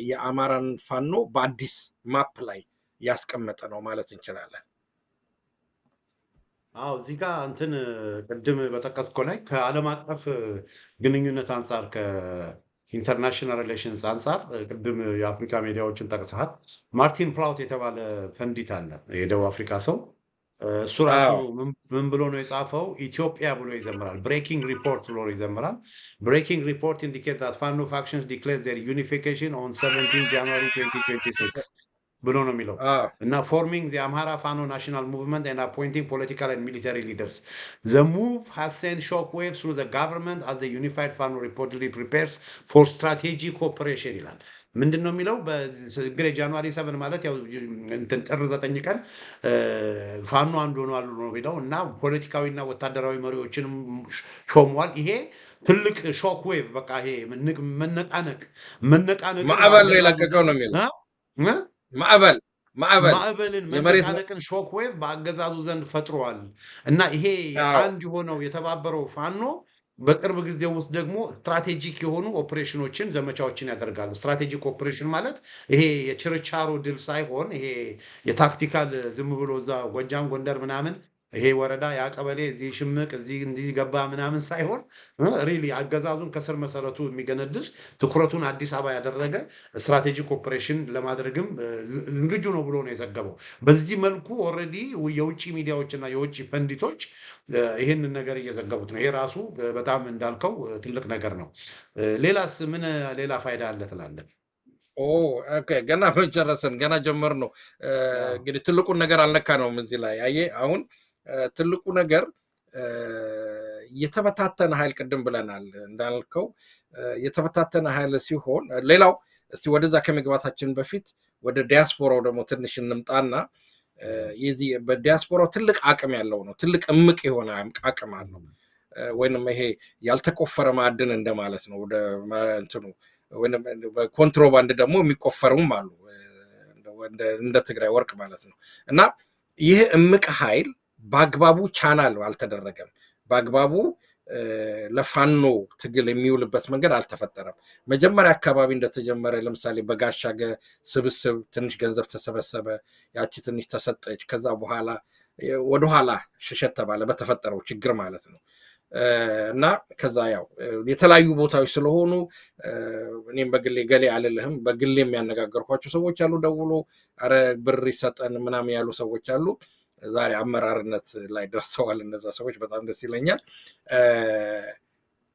የአማራን ፋኖ በአዲስ ማፕ ላይ ያስቀመጠ ነው ማለት እንችላለን። አዎ፣ እዚህ ጋር እንትን ቅድም በጠቀስከው ላይ ከዓለም አቀፍ ግንኙነት አንጻር ከኢንተርናሽናል ሪሌሽንስ አንጻር ቅድም የአፍሪካ ሚዲያዎችን ጠቅሰሃል። ማርቲን ፕላውት የተባለ ፈንዲት አለ፣ የደቡብ አፍሪካ ሰው። እሱ ራሱ ምን ብሎ ነው የጻፈው? ኢትዮጵያ ብሎ ይዘምራል። ብሬኪንግ ሪፖርት ብሎ ይዘምራል። ብሬኪንግ ሪፖርት ኢንዲኬት ዛት ፋኖ ፋክሽንስ ዲክሌር ዜር ዩኒፊኬሽን ኦን 17 ጃንዋሪ 2026 ብሎ ነው የሚለው እና ፎርሚንግ ዘ አምሃራ ፋኖ ናሽናል ሙቭመንት ኤንድ አፖይንቲንግ ፖለቲካል ኤንድ ሚሊታሪ ሊደርስ ዘ ሙቭ ሃዝ ሴንት ሾክ ዌቭስ ትሩ ዘ ጋቨርንመንት አዝ ዘ ዩኒፋይድ ፋኖ ሪፖርትድሊ ፕሪፔርስ ፎር ስትራቴጂክ ኦፐሬሽን ይላል። ምንድን ነው የሚለው? በግሬ ጃንዋሪ 7 ማለት ያው እንትን ጥር 9 ቀን ፋኖ አንድ ሆኗል ነው የሚለው እና ፖለቲካዊና ወታደራዊ መሪዎችን ሾሟል። ይሄ ትልቅ ሾክ ዌቭ፣ በቃ ይሄ መነቃነቅ ማዕበል የለቀቀው ነው የሚለው ማዕበልን መነቃነቅን ሾክ ዌቭ በአገዛዙ ዘንድ ፈጥሯል እና ይሄ አንድ የሆነው የተባበረው ፋኖ በቅርብ ጊዜ ውስጥ ደግሞ ስትራቴጂክ የሆኑ ኦፕሬሽኖችን፣ ዘመቻዎችን ያደርጋሉ። ስትራቴጂክ ኦፕሬሽን ማለት ይሄ የችርቻሮ ድል ሳይሆን ይሄ የታክቲካል ዝም ብሎ እዛ ጎጃም፣ ጎንደር ምናምን ይሄ ወረዳ ያ ቀበሌ እዚህ ሽምቅ እዚህ እንዲህ ገባ ምናምን ሳይሆን ሪሊ አገዛዙን ከስር መሰረቱ የሚገነድስ ትኩረቱን አዲስ አበባ ያደረገ ስትራቴጂክ ኦፕሬሽን ለማድረግም ዝግጁ ነው ብሎ ነው የዘገበው። በዚህ መልኩ ኦልሬዲ የውጭ ሚዲያዎችና የውጭ ፐንዲቶች ይህንን ነገር እየዘገቡት ነው። ይሄ ራሱ በጣም እንዳልከው ትልቅ ነገር ነው። ሌላስ ምን ሌላ ፋይዳ አለ ትላለህ? ገና መጨረስን ገና ጀመር ነው። እንግዲህ ትልቁን ነገር አልነካ ነውም እዚህ ላይ አየህ። አሁን ትልቁ ነገር የተበታተነ ኃይል ቅድም ብለናል እንዳልከው የተበታተነ ኃይል ሲሆን፣ ሌላው እስቲ ወደዛ ከመግባታችን በፊት ወደ ዲያስፖራው ደግሞ ትንሽ እንምጣና የዚህ በዲያስፖራው ትልቅ አቅም ያለው ነው። ትልቅ እምቅ የሆነ አቅም አለው። ወይንም ይሄ ያልተቆፈረ ማዕድን እንደማለት ነው። ወደ እንትኑ ወይም በኮንትሮባንድ ደግሞ የሚቆፈሩም አሉ እንደ ትግራይ ወርቅ ማለት ነው። እና ይህ እምቅ ኃይል በአግባቡ ቻናል አልተደረገም። በአግባቡ ለፋኖ ትግል የሚውልበት መንገድ አልተፈጠረም። መጀመሪያ አካባቢ እንደተጀመረ ለምሳሌ በጋሻገ ስብስብ ትንሽ ገንዘብ ተሰበሰበ፣ ያቺ ትንሽ ተሰጠች። ከዛ በኋላ ወደኋላ ሸሸት ተባለ በተፈጠረው ችግር ማለት ነው። እና ከዛ ያው የተለያዩ ቦታዎች ስለሆኑ እኔም በግሌ ገሌ አልልህም፣ በግሌ የሚያነጋገርኳቸው ሰዎች አሉ። ደውሎ አረ ብር ይሰጠን ምናምን ያሉ ሰዎች አሉ። ዛሬ አመራርነት ላይ ደርሰዋል እነዛ ሰዎች። በጣም ደስ ይለኛል።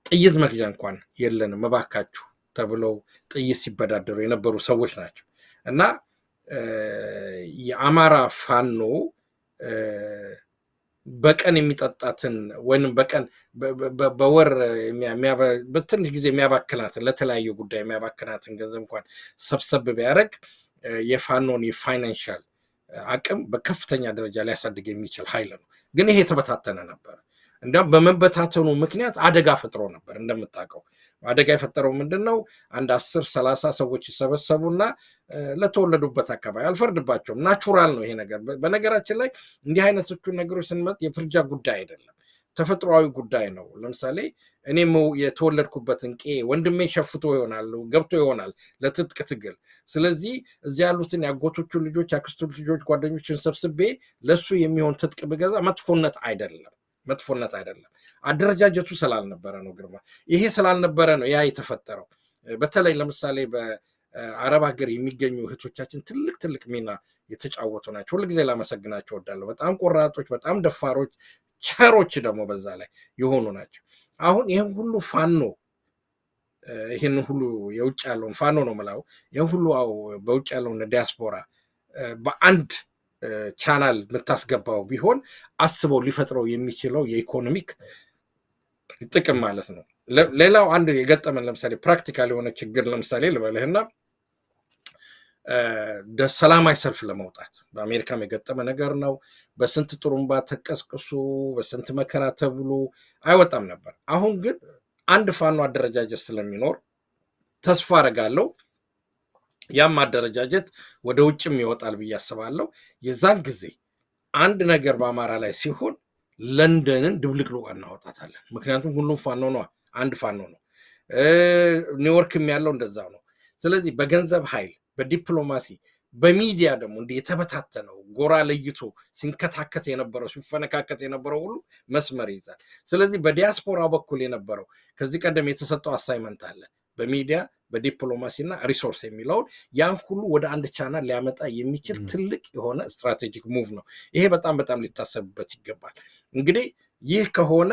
ጥይት መግዣ እንኳን የለንም እባካችሁ ተብለው ጥይት ሲበዳደሩ የነበሩ ሰዎች ናቸው። እና የአማራ ፋኖ በቀን የሚጠጣትን ወይም በቀን በወር በትንሽ ጊዜ የሚያባክናትን ለተለያዩ ጉዳይ የሚያባክናትን ገንዘብ እንኳን ሰብሰብ ቢያደርግ የፋኖን የፋይናንሻል አቅም በከፍተኛ ደረጃ ሊያሳድግ የሚችል ኃይል ነው። ግን ይሄ የተበታተነ ነበር። እንዲያውም በመበታተኑ ምክንያት አደጋ ፈጥሮ ነበር። እንደምታውቀው አደጋ የፈጠረው ምንድን ነው? አንድ 10-30 ሰዎች ይሰበሰቡና ለተወለዱበት አካባቢ አልፈርድባቸውም፣ ናቹራል ነው ይሄ ነገር። በነገራችን ላይ እንዲህ አይነቶቹ ነገሮች ስንመጥ የፍርጃ ጉዳይ አይደለም፣ ተፈጥሯዊ ጉዳይ ነው። ለምሳሌ እኔም የተወለድኩበትን ቄ ወንድሜ ሸፍቶ ይሆናል ገብቶ ይሆናል ለትጥቅ ትግል። ስለዚህ እዚህ ያሉትን የአጎቶቹ ልጆች፣ የአክስቱ ልጆች፣ ጓደኞችን ሰብስቤ ለሱ የሚሆን ትጥቅ ብገዛ መጥፎነት አይደለም፣ መጥፎነት አይደለም። አደረጃጀቱ ስላልነበረ ነው ግርማ። ይሄ ስላልነበረ ነው ያ የተፈጠረው። በተለይ ለምሳሌ በአረብ ሀገር የሚገኙ እህቶቻችን ትልቅ ትልቅ ሚና የተጫወቱ ናቸው። ሁልጊዜ ላመሰግናቸው እወዳለሁ። በጣም ቆራጦች፣ በጣም ደፋሮች፣ ቸሮች ደግሞ በዛ ላይ የሆኑ ናቸው። አሁን ይህን ሁሉ ፋኖ ይህን ሁሉ የውጭ ያለውን ፋኖ ነው የምላው፣ ይህን ሁሉ በውጭ ያለውን ዲያስፖራ በአንድ ቻናል የምታስገባው ቢሆን አስበው ሊፈጥረው የሚችለው የኢኮኖሚክ ጥቅም ማለት ነው። ሌላው አንድ የገጠመን ለምሳሌ ፕራክቲካል የሆነ ችግር ለምሳሌ ልበልህና ሰላማዊ ሰልፍ ለመውጣት በአሜሪካም የገጠመ ነገር ነው። በስንት ጥሩምባ ተቀስቅሱ በስንት መከራ ተብሎ አይወጣም ነበር። አሁን ግን አንድ ፋኖ አደረጃጀት ስለሚኖር ተስፋ አደርጋለሁ ያም አደረጃጀት ወደ ውጭም ይወጣል ብዬ አስባለሁ። የዛን ጊዜ አንድ ነገር በአማራ ላይ ሲሆን ለንደንን ድብልቅልቋ እናወጣታለን። ምክንያቱም ሁሉም ፋኖ ነው፣ አንድ ፋኖ ነው። ኒውዮርክም ያለው እንደዛው ነው። ስለዚህ በገንዘብ ኃይል፣ በዲፕሎማሲ፣ በሚዲያ ደግሞ እንዲህ የተበታተነው ጎራ ለይቶ ሲንከታከት የነበረው ሲፈነካከት የነበረው ሁሉ መስመር ይይዛል። ስለዚህ በዲያስፖራ በኩል የነበረው ከዚህ ቀደም የተሰጠው አሳይመንት አለ በሚዲያ በዲፕሎማሲ እና ሪሶርስ የሚለውን ያን ሁሉ ወደ አንድ ቻናል ሊያመጣ የሚችል ትልቅ የሆነ ስትራቴጂክ ሙቭ ነው። ይሄ በጣም በጣም ሊታሰብበት ይገባል። እንግዲህ ይህ ከሆነ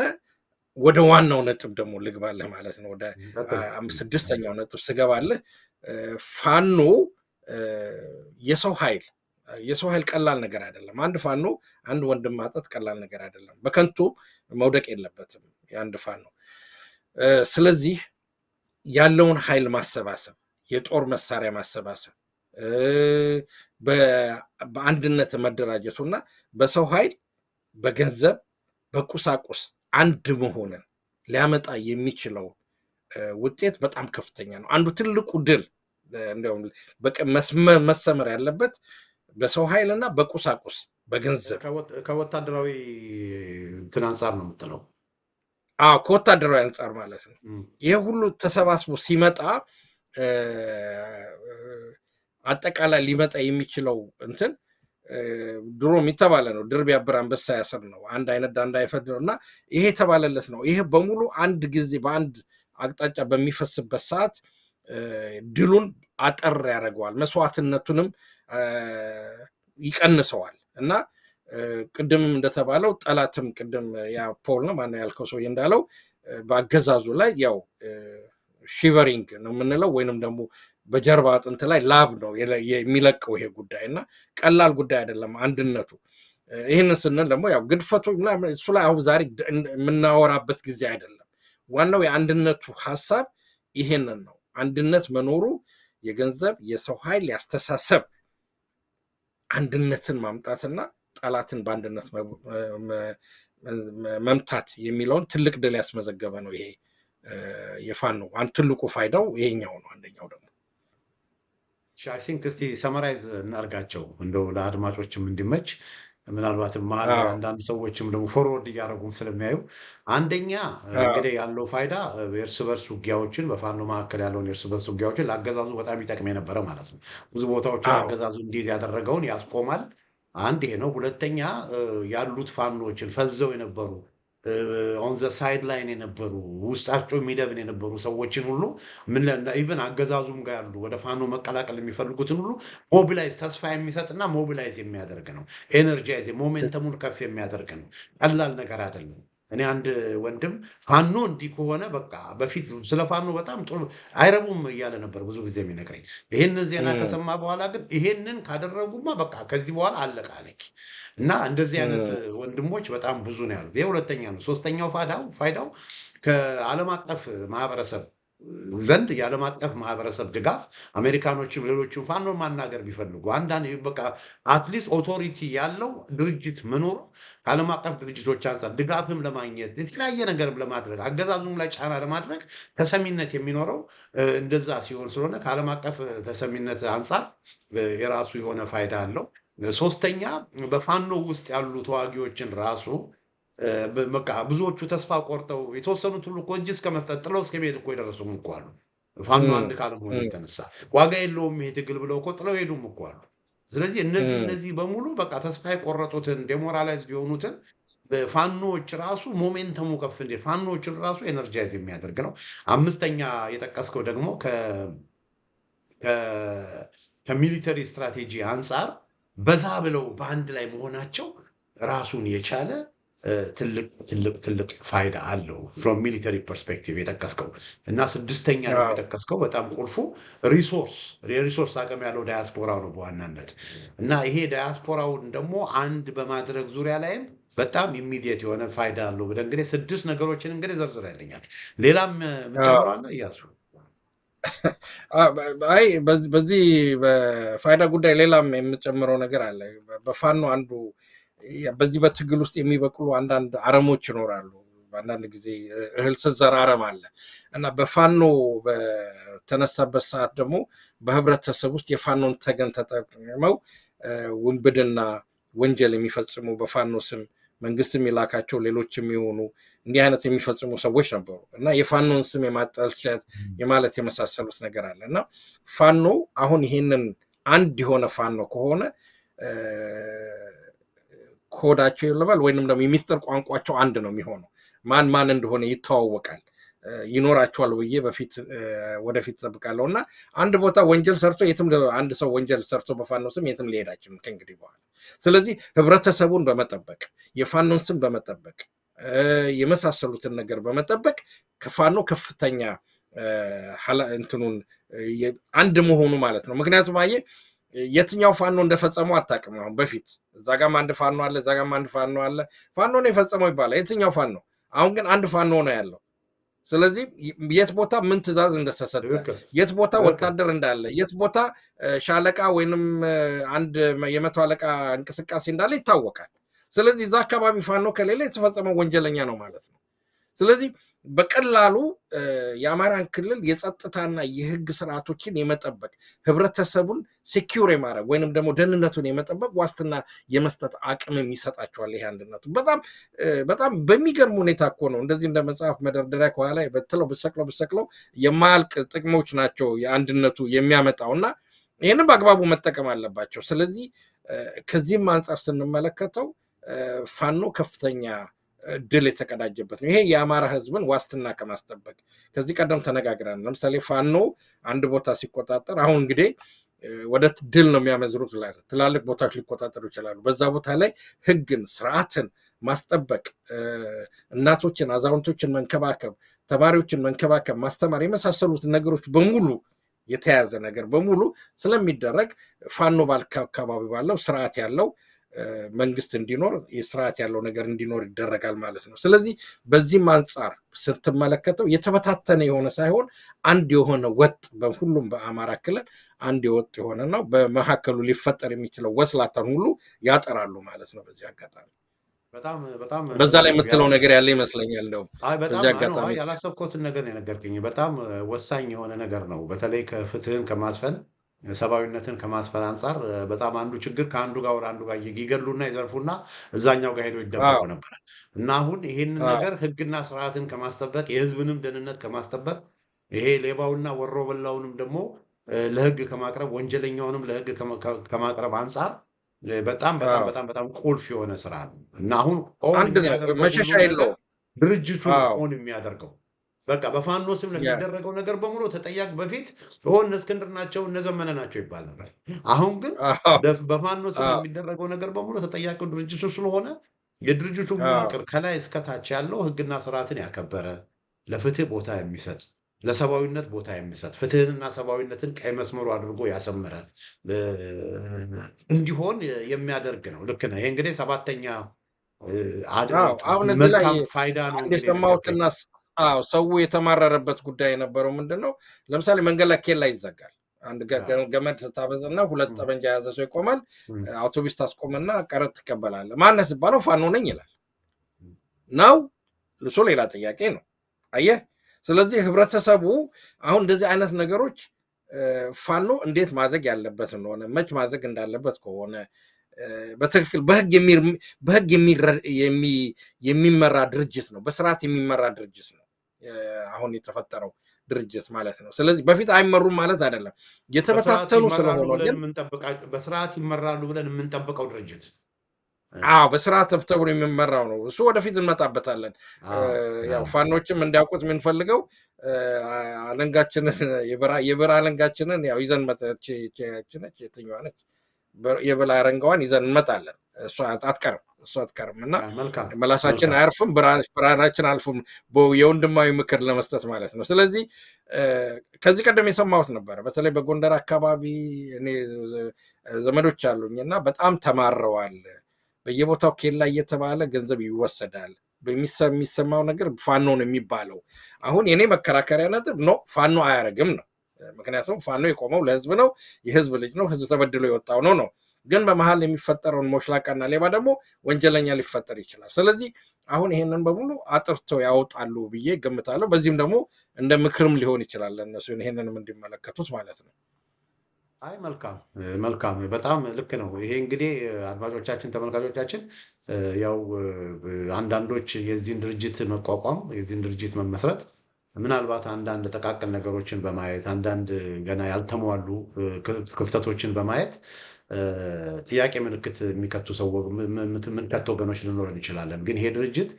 ወደ ዋናው ነጥብ ደግሞ ልግባለህ ማለት ነው። ወደ 6ኛው ነጥብ ስገባለህ ፋኖ የሰው ኃይል ቀላል ነገር አይደለም። አንድ ፋኖ አንድ ወንድም ማጣት ቀላል ነገር አይደለም። በከንቱ መውደቅ የለበትም የአንድ ፋኖ። ስለዚህ ያለውን ኃይል ማሰባሰብ፣ የጦር መሳሪያ ማሰባሰብ፣ በአንድነት መደራጀቱና በሰው ኃይል፣ በገንዘብ፣ በቁሳቁስ አንድ መሆንን ሊያመጣ የሚችለው ውጤት በጣም ከፍተኛ ነው። አንዱ ትልቁ ድል እንዲያውም መሰመር ያለበት በሰው ኃይልና በቁሳቁስ በገንዘብ ከወታደራዊ እንትን አንጻር ነው የምትለው? ከወታደራዊ አንጻር ማለት ነው። ይሄ ሁሉ ተሰባስቦ ሲመጣ አጠቃላይ ሊመጣ የሚችለው እንትን ድሮ የተባለ ነው፣ ድር ቢያብር አንበሳ ያስር ነው፣ አንድ አይነት ዳንዳ አይፈድ ነው። እና ይሄ የተባለለት ነው። ይሄ በሙሉ አንድ ጊዜ በአንድ አቅጣጫ በሚፈስበት ሰዓት ድሉን አጠር ያደርገዋል፣ መስዋዕትነቱንም ይቀንሰዋል። እና ቅድምም እንደተባለው ጠላትም ቅድም ያ ፖል ነው ማነው ያልከው ሰውዬ እንዳለው በአገዛዙ ላይ ያው ሺቨሪንግ ነው የምንለው ወይንም ደግሞ በጀርባ አጥንት ላይ ላብ ነው የሚለቀው ይሄ ጉዳይ እና ቀላል ጉዳይ አይደለም አንድነቱ። ይህንን ስንል ደግሞ ያው ግድፈቱ እሱ ላይ አሁን ዛሬ የምናወራበት ጊዜ አይደለም። ዋናው የአንድነቱ ሀሳብ ይሄንን ነው። አንድነት መኖሩ የገንዘብ የሰው ኃይል ያስተሳሰብ አንድነትን ማምጣትና ጠላትን በአንድነት መምታት የሚለውን ትልቅ ድል ያስመዘገበ ነው ይሄ የፋኖ አንድ ትልቁ ፋይዳው ይሄኛው ነው። አንደኛው ደግሞ አይ ቲንክ እስቲ ሰመራይዝ እናርጋቸው እንደው ለአድማጮችም እንዲመች ምናልባትም መሀል ላይ አንዳንድ ሰዎችም ደግሞ ፎርወርድ እያደረጉም ስለሚያዩ አንደኛ እንግዲህ ያለው ፋይዳ የእርስ በርስ ውጊያዎችን በፋኖ መካከል ያለውን የእርስ በርስ ውጊያዎችን ለአገዛዙ በጣም ይጠቅም የነበረ ማለት ነው። ብዙ ቦታዎችን አገዛዙ እንዲይዝ ያደረገውን ያስቆማል። አንድ ይሄ ነው። ሁለተኛ ያሉት ፋኖችን ፈዘው የነበሩ ኦን ዘ ሳይድ ላይን የነበሩ ውስጣቸው የሚደብን የነበሩ ሰዎችን ሁሉ ኢቨን አገዛዙም ጋር ያሉ ወደ ፋኖ መቀላቀል የሚፈልጉትን ሁሉ ሞቢላይዝ ተስፋ የሚሰጥና ሞቢላይዝ የሚያደርግ ነው። ኤነርጃይዝ ሞሜንተሙን ከፍ የሚያደርግ ነው። ቀላል ነገር አይደለም። እኔ አንድ ወንድም ፋኖ እንዲህ ከሆነ በቃ በፊት ስለ ፋኖ በጣም ጥሩ አይረቡም እያለ ነበር ብዙ ጊዜ የሚነግረኝ። ይህንን ዜና ከሰማ በኋላ ግን ይሄንን ካደረጉማ በቃ ከዚህ በኋላ አለቃ አለኝ እና እንደዚህ አይነት ወንድሞች በጣም ብዙ ነው ያሉት። ይህ ሁለተኛ ነው። ሶስተኛው ፋይዳው ከዓለም አቀፍ ማህበረሰብ ዘንድ የዓለም አቀፍ ማህበረሰብ ድጋፍ አሜሪካኖችም ሌሎችም ፋኖ ማናገር ቢፈልጉ አንዳንድ በቃ አትሊስት ኦቶሪቲ ያለው ድርጅት መኖሩ ከዓለም አቀፍ ድርጅቶች አንጻር ድጋፍም ለማግኘት የተለያየ ነገርም ለማድረግ አገዛዙም ላይ ጫና ለማድረግ ተሰሚነት የሚኖረው እንደዛ ሲሆን ስለሆነ ከዓለም አቀፍ ተሰሚነት አንጻር የራሱ የሆነ ፋይዳ አለው። ሶስተኛ በፋኖ ውስጥ ያሉ ተዋጊዎችን ራሱ በቃ ብዙዎቹ ተስፋ ቆርጠው የተወሰኑት ሁሉ እኮ እጅ እስከ መስጠት ጥለው እስከ መሄድ እኮ የደረሱም እኮ አሉ። ፋኖ አንድ ካለመሆኑ የተነሳ ዋጋ የለውም ይሄ ትግል ብለው እኮ ጥለው ሄዱም እኮ አሉ። ስለዚህ እነዚህ በሙሉ በቃ ተስፋ የቆረጡትን ዴሞራላይዝድ የሆኑትን ፋኖዎች ራሱ ሞሜንተሙ ከፍ እንዴ ፋኖዎችን ራሱ ኤነርጃይዝ የሚያደርግ ነው። አምስተኛ የጠቀስከው ደግሞ ከሚሊተሪ ስትራቴጂ አንጻር በዛ ብለው በአንድ ላይ መሆናቸው ራሱን የቻለ ትልቅ ፋይዳ አለው ፍሮም ሚሊተሪ ፐርስፔክቲቭ የጠቀስከው እና ስድስተኛ ነው የጠቀስከው በጣም ቁልፉ የሪሶርስ አቅም ያለው ዳያስፖራው ነው በዋናነት እና ይሄ ዳያስፖራውን ደግሞ አንድ በማድረግ ዙሪያ ላይም በጣም ኢሚዲየት የሆነ ፋይዳ አለው ብለህ እንግዲህ 6 ነገሮችን እንግዲህ ዘርዝረህልኛል። ሌላም የምትጨምረው አለ እያሱ? አይ በዚህ በፋይዳ ጉዳይ ሌላም የምጨምረው ነገር አለ። በፋኖ አንዱ በዚህ በትግል ውስጥ የሚበቅሉ አንዳንድ አረሞች ይኖራሉ። በአንዳንድ ጊዜ እህል ስንዘራ አረም አለ እና በፋኖ በተነሳበት ሰዓት ደግሞ በህብረተሰብ ውስጥ የፋኖን ተገን ተጠቅመው ውንብድና ወንጀል የሚፈጽሙ በፋኖ ስም መንግስት የሚላካቸው ሌሎች የሚሆኑ እንዲህ አይነት የሚፈጽሙ ሰዎች ነበሩ እና የፋኖን ስም የማጠልሸት የማለት የመሳሰሉት ነገር አለ እና ፋኖ አሁን ይሄንን አንድ የሆነ ፋኖ ከሆነ ኮዳቸው ይለባል ወይንም ደግሞ የሚስጥር ቋንቋቸው አንድ ነው የሚሆነው። ማን እንደሆነ ይተዋወቃል ይኖራቸዋል ብዬ ወደፊት ጠብቃለሁ እና አንድ ቦታ ወንጀል ሰርቶ የትም አንድ ሰው ወንጀል ሰርቶ በፋኖ ስም የትም ሊሄድ አይችልም ከእንግዲህ በኋላ። ስለዚህ ህብረተሰቡን በመጠበቅ የፋኖን ስም በመጠበቅ የመሳሰሉትን ነገር በመጠበቅ ከፋኖ ከፍተኛ እንትኑን አንድ መሆኑ ማለት ነው። ምክንያቱም አየህ የትኛው ፋኖ እንደፈጸመው አታውቅም። አሁን በፊት እዛ ጋም አንድ ፋኖ አለ እዛ ጋም አንድ ፋኖ አለ ፋኖ ነው የፈጸመው ይባላል የትኛው ፋኖ። አሁን ግን አንድ ፋኖ ነው ያለው። ስለዚህ የት ቦታ ምን ትዕዛዝ እንደተሰጠ የት ቦታ ወታደር እንዳለ የት ቦታ ሻለቃ ወይንም አንድ የመቶ አለቃ እንቅስቃሴ እንዳለ ይታወቃል። ስለዚህ እዛ አካባቢ ፋኖ ከሌለ የተፈጸመው ወንጀለኛ ነው ማለት ነው። ስለዚህ በቀላሉ የአማራን ክልል የጸጥታና የህግ ስርዓቶችን የመጠበቅ ህብረተሰቡን ሴኪዩር የማድረግ ወይንም ደግሞ ደህንነቱን የመጠበቅ ዋስትና የመስጠት አቅምም ይሰጣቸዋል። ይሄ አንድነቱ በጣም በሚገርም ሁኔታ እኮ ነው። እንደዚህ እንደ መጽሐፍ መደርደሪያ ከኋላ በትለው ብሰቅለው የማያልቅ ጥቅሞች ናቸው የአንድነቱ የሚያመጣው እና ይህንም በአግባቡ መጠቀም አለባቸው። ስለዚህ ከዚህም አንጻር ስንመለከተው ፋኖ ከፍተኛ ድል የተቀዳጀበት ነው። ይሄ የአማራ ህዝብን ዋስትና ከማስጠበቅ ከዚህ ቀደም ተነጋግረን ለምሳሌ ፋኖ አንድ ቦታ ሲቆጣጠር አሁን እንግዲህ ወደ ድል ነው የሚያመዝሩት። ትላልቅ ቦታዎች ሊቆጣጠሩ ይችላሉ። በዛ ቦታ ላይ ህግን ስርዓትን ማስጠበቅ፣ እናቶችን አዛውንቶችን መንከባከብ፣ ተማሪዎችን መንከባከብ፣ ማስተማር የመሳሰሉት ነገሮች በሙሉ የተያዘ ነገር በሙሉ ስለሚደረግ ፋኖ አካባቢ ባለው ስርዓት ያለው መንግስት እንዲኖር የስርዓት ያለው ነገር እንዲኖር ይደረጋል ማለት ነው። ስለዚህ በዚህም አንጻር ስትመለከተው የተበታተነ የሆነ ሳይሆን አንድ የሆነ ወጥ በሁሉም በአማራ ክልል አንድ የወጥ የሆነ ነው። በመካከሉ ሊፈጠር የሚችለው ወስላታን ሁሉ ያጠራሉ ማለት ነው። በዚህ አጋጣሚ በጣም በጣም በዛ ላይ የምትለው ያላስ ነገር ያለ ይመስለኛል። እንደውም አይ በዚህ በጣም አይ ነው አጋጣሚ አይ ያላሰብኩትን ነገር ነው የነገርከኝ። በጣም ወሳኝ የሆነ ነገር ነው። በተለይ ከፍትህን ከማስፈን ሰብአዊነትን ከማስፈን አንጻር በጣም አንዱ ችግር ከአንዱ ጋር ወደ አንዱ ጋር ይገድሉና ይዘርፉና እዛኛው ጋር ሄዶ ይደበቁ አዎ ነበር እና አሁን ይሄንን አዎ ነገር ህግና ስርዓትን ከማስጠበቅ የህዝብንም ደህንነት ከማስጠበቅ ይሄ ሌባውና ወሮ በላውንም ደግሞ ለህግ ከማቅረብ ወንጀለኛውንም ለህግ ከማቅረብ አንጻር በጣም በጣም አዎ በጣም በጣም ቁልፍ የሆነ ስራ ነው እና አሁን ኦን አንድ ነው፣ የሚያደርገው መሸሻ ሁሉን ነገር የለውም። ድርጅቱ ነው አዎ ኦን የሚያደርገው። በቃ በፋኖ ስም ያ ለሚደረገው ነገር በሙሉ ተጠያቂ በፊት እነ እስክንድር ናቸው እነ ዘመነ ናቸው ይባል ነበር። አሁን ግን አዎ በፋኖ ስም አዎ ለሚደረገው ነገር በሙሉ ተጠያቂው ድርጅቱ ስለሆነ የድርጅቱ አዎ መዋቅር ከላይ እስከታች ያለው ህግና ስርዓትን ያከበረ፣ ለፍትህ ቦታ የሚሰጥ፣ ለሰብአዊነት ቦታ የሚሰጥ፣ ፍትህንና ሰብአዊነትን ቀይ መስመሩ አድርጎ ያሰመረ እንዲሆን የሚያደርግ ነው። ልክ ነህ። ይሄ እንግዲህ ሰባተኛ አዎ አሁን እዚህ ላይ መልካም ፋይዳ ነው አንድ እንግዲህ የነገርከኝ። የሰማሁትና አዎ ሰው የተማረረበት ጉዳይ የነበረው ምንድን ነው? ለምሳሌ መንገድ ላይ ኬላ ይዘጋል። አንድ አዎ። ገመድ ታበዝና ሁለት እም፣ ጠመንጃ የያዘ ሰው ይቆማል። እም፣ አውቶቡስ ታስቆምና ቀረጥ ትቀበላለህ። ማነህ ሲባለው ፋኖ ነኝ ይላል። እም። ነው እሱ ሌላ ጥያቄ ነው። አየህ። ስለዚህ ህብረተሰቡ አሁን እንደዚህ አይነት ነገሮች ፋኖ እንዴት ማድረግ ያለበት እንደሆነ መች ማድረግ እንዳለበት ከሆነ በትክክል በህግ የሚመራ ድርጅት ነው። በስርዓት የሚመራ ድርጅት ነው አሁን የተፈጠረው ድርጅት ማለት ነው። ስለዚህ በፊት አይመሩም ማለት አይደለም፣ የተበታተኑ ስለሆነ ግን በስርዓት ይመራሉ ብለን የምንጠብቀው ድርጅት አዎ በስርዓት ተብሎ የሚመራው ነው። እሱ ወደፊት እንመጣበታለን። አዎ፣ ያው አዎ። ፋኖችም እንዲያውቁት የምንፈልገው አለንጋችንን የብር አለንጋችንን ያው ይዘን ነች የትኛዋ ነች የበላ አረንጋዋን ይዘን እንመጣለን። እሷ አትቀርም እና መልካም መላሳችን መልካም። አያርፍም፣ ብርሃናችን አልፉም፣ የወንድማዊ ምክር ለመስጠት ማለት ነው። ስለዚህ ከዚህ ቀደም የሰማሁት ነበረ። በተለይ በጎንደር አካባቢ እኔ ዘመዶች አሉኝ እና በጣም ተማረዋል። በየቦታው ኬላ እየተባለ ገንዘብ ይወሰዳል። የሚሰማው ነገር ፋኖ ነው የሚባለው። አሁን የኔ መከራከሪያ ነጥብ ነው ፋኖ አያረግም ነው። ምክንያቱም ፋኖ የቆመው ለህዝብ ነው፣ የህዝብ ልጅ ነው፣ ህዝብ ተበድሎ የወጣው ነው። ግን በመሀል የሚፈጠረውን ሞሽላቃና ሌባ ደግሞ ወንጀለኛ ሊፈጠር ይችላል። ስለዚህ አሁን ይሄንን በሙሉ አጥርተው ያወጣሉ ብዬ ገምታለሁ። በዚህም ደግሞ እንደ ምክርም ሊሆን ይችላል ለእነሱ ይሄንንም እንዲመለከቱት ማለት ነው። አይ መልካም መልካም፣ በጣም ልክ ነው። ይሄ እንግዲህ አድማጮቻችን፣ ተመልካቾቻችን ያው አንዳንዶች የዚህን ድርጅት መቋቋም የዚህን ድርጅት መመስረት ምናልባት አንዳንድ ጠቃቅን ነገሮችን በማየት አንዳንድ ገና ያልተሟሉ ክፍተቶችን በማየት ጥያቄ ምልክት የሚከቱ ምንከት ወገኖች ልኖር እንችላለን። ግን ይሄ ድርጅት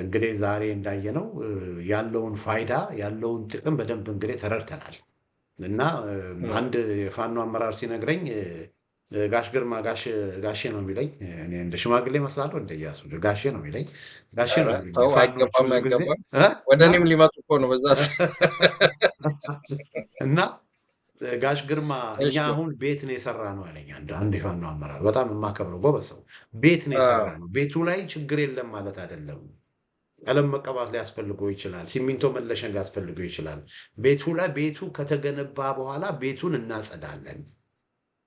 እንግዲህ ዛሬ እንዳየነው ያለውን ፋይዳ ያለውን ጥቅም በደንብ እንግዲህ ተረድተናል። እና አንድ የፋኖ አመራር ሲነግረኝ ጋሽ ግርማ ጋሼ ነው የሚለኝ። እኔ እንደ ሽማግሌ መስላለሁ እንደ እያሱ ጋሼ ነው የሚለኝ። ጋሼ ነው የሚለኝ ፋኖቹ ብዙ ጊዜ ወደ እኔም ሊመጡ እኮ ነው በዛ እና ጋሽ ግርማ እኛ አሁን ቤት ነው የሰራ ነው አለኝ። አንድ የፋኖ አመራር በጣም የማከብረው ጎበዝ ሰው፣ ቤት ነው የሰራ ነው። ቤቱ ላይ ችግር የለም ማለት አይደለም። ቀለም መቀባት ሊያስፈልገው ይችላል። ሲሚንቶ መለሸን ሊያስፈልገው ይችላል። ቤቱ ከተገነባ በኋላ ቤቱን እናጸዳለን።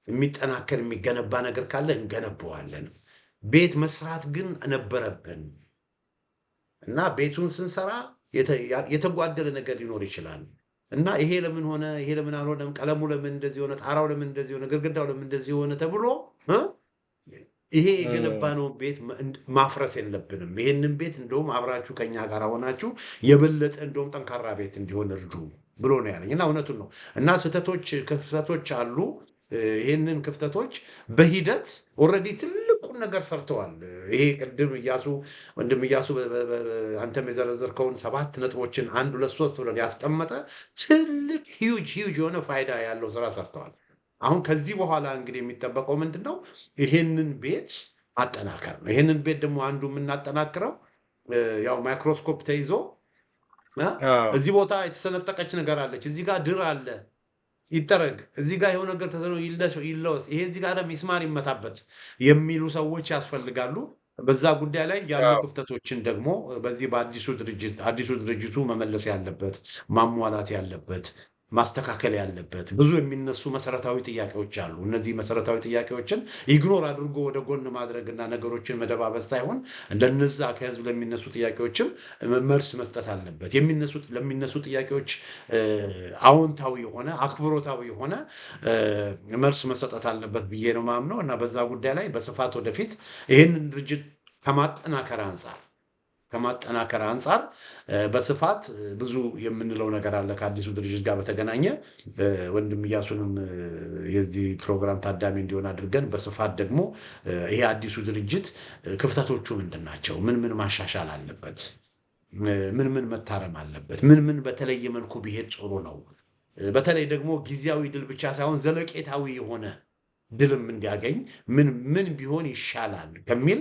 የሚጠናከር የሚገነባ ነገር ካለ እንገነባዋለን። ቤት መስራት ግን ነበረብን እና ቤቱን ስንሰራ የተጓደለ ነገር ሊኖር ይችላል እና ይሄ ለምን ሆነ፣ ይሄ ለምን አልሆነም፣ ቀለሙ ለምን እንደዚህ ሆነ፣ ጣራው ለምን እንደዚህ ሆነ፣ ግድግዳው ለምን እንደዚህ ሆነ ተብሎ ይሄ የገነባነውን ቤት ማፍረስ የለብንም። ይሄንን ቤት እንደውም አብራችሁ ከኛ ጋር ሆናችሁ የበለጠ እንደውም ጠንካራ ቤት እንዲሆን እርዱ ብሎ ነው ያለኝ እና እውነቱን ነው። እና ክፍተቶች አሉ። ይህንን ክፍተቶች በሂደት ኦልሬዲ ትልቁን ነገር ሰርተዋል። ይሄ ቅድም ወንድም እያሱ አንተም የዘረዘርከውን 7 ነጥቦችን 1 2 3 ብለን ያስቀመጠ ትልቅ ሂውጅ የሆነ ፋይዳ ያለው ስራ ሰርተዋል። አሁን ከዚህ በኋላ እንግዲህ የሚጠበቀው ምንድን ነው? ይሄንን ቤት ማጠናከር ነው። ይሄንን ቤት ደግሞ አንዱ የምናጠናክረው ያው ማይክሮስኮፕ ተይዞ እዚህ ቦታ የተሰነጠቀች ነገር አለች፣ እዚህ ጋር ድር አለ ይጠረግ፣ እዚህ ጋር የሆነ ነገር ተሰኖ ይለወስ፣ ይሄ እዚህ ጋር ሚስማር ይመታበት የሚሉ ሰዎች ያስፈልጋሉ። በዛ ጉዳይ ላይ ያሉ ክፍተቶችን ደግሞ በዚህ በአዲሱ ድርጅቱ መመለስ ያለበት ማሟላት ያለበት ማስተካከል ያለበት ብዙ የሚነሱ መሰረታዊ ጥያቄዎች አሉ። እነዚህ መሰረታዊ ጥያቄዎችን ኢግኖር አድርጎ ወደ ጎን ማድረግና ነገሮችን መደባበስ ሳይሆን ለነዛ ከህዝብ ለሚነሱ ጥያቄዎችም መልስ መስጠት አለበት። ለሚነሱ ጥያቄዎች አዎንታዊ የሆነ አክብሮታዊ የሆነ መልስ መሰጠት አለበት ብዬ ነው ማምነው እና በዛ ጉዳይ ላይ በስፋት ወደፊት ይህንን ድርጅት ከማጠናከር አንጻር በስፋት ብዙ የምንለው ነገር አለ ከአዲሱ ድርጅት ጋር በተገናኘ ወንድም እያሱንም የዚህ ፕሮግራም ታዳሚ እንዲሆን አድርገን በስፋት ደግሞ ይሄ አዲሱ ድርጅት ክፍተቶቹ ምንድን ናቸው? ምን ማሻሻል አለበት? ምን መታረም አለበት? ምን በተለየ መልኩ ቢሄድ ጥሩ ነው? በተለይ ደግሞ ጊዜያዊ ድል ብቻ ሳይሆን ዘለቄታዊ የሆነ ድልም እንዲያገኝ ምን ቢሆን ይሻላል ከሚል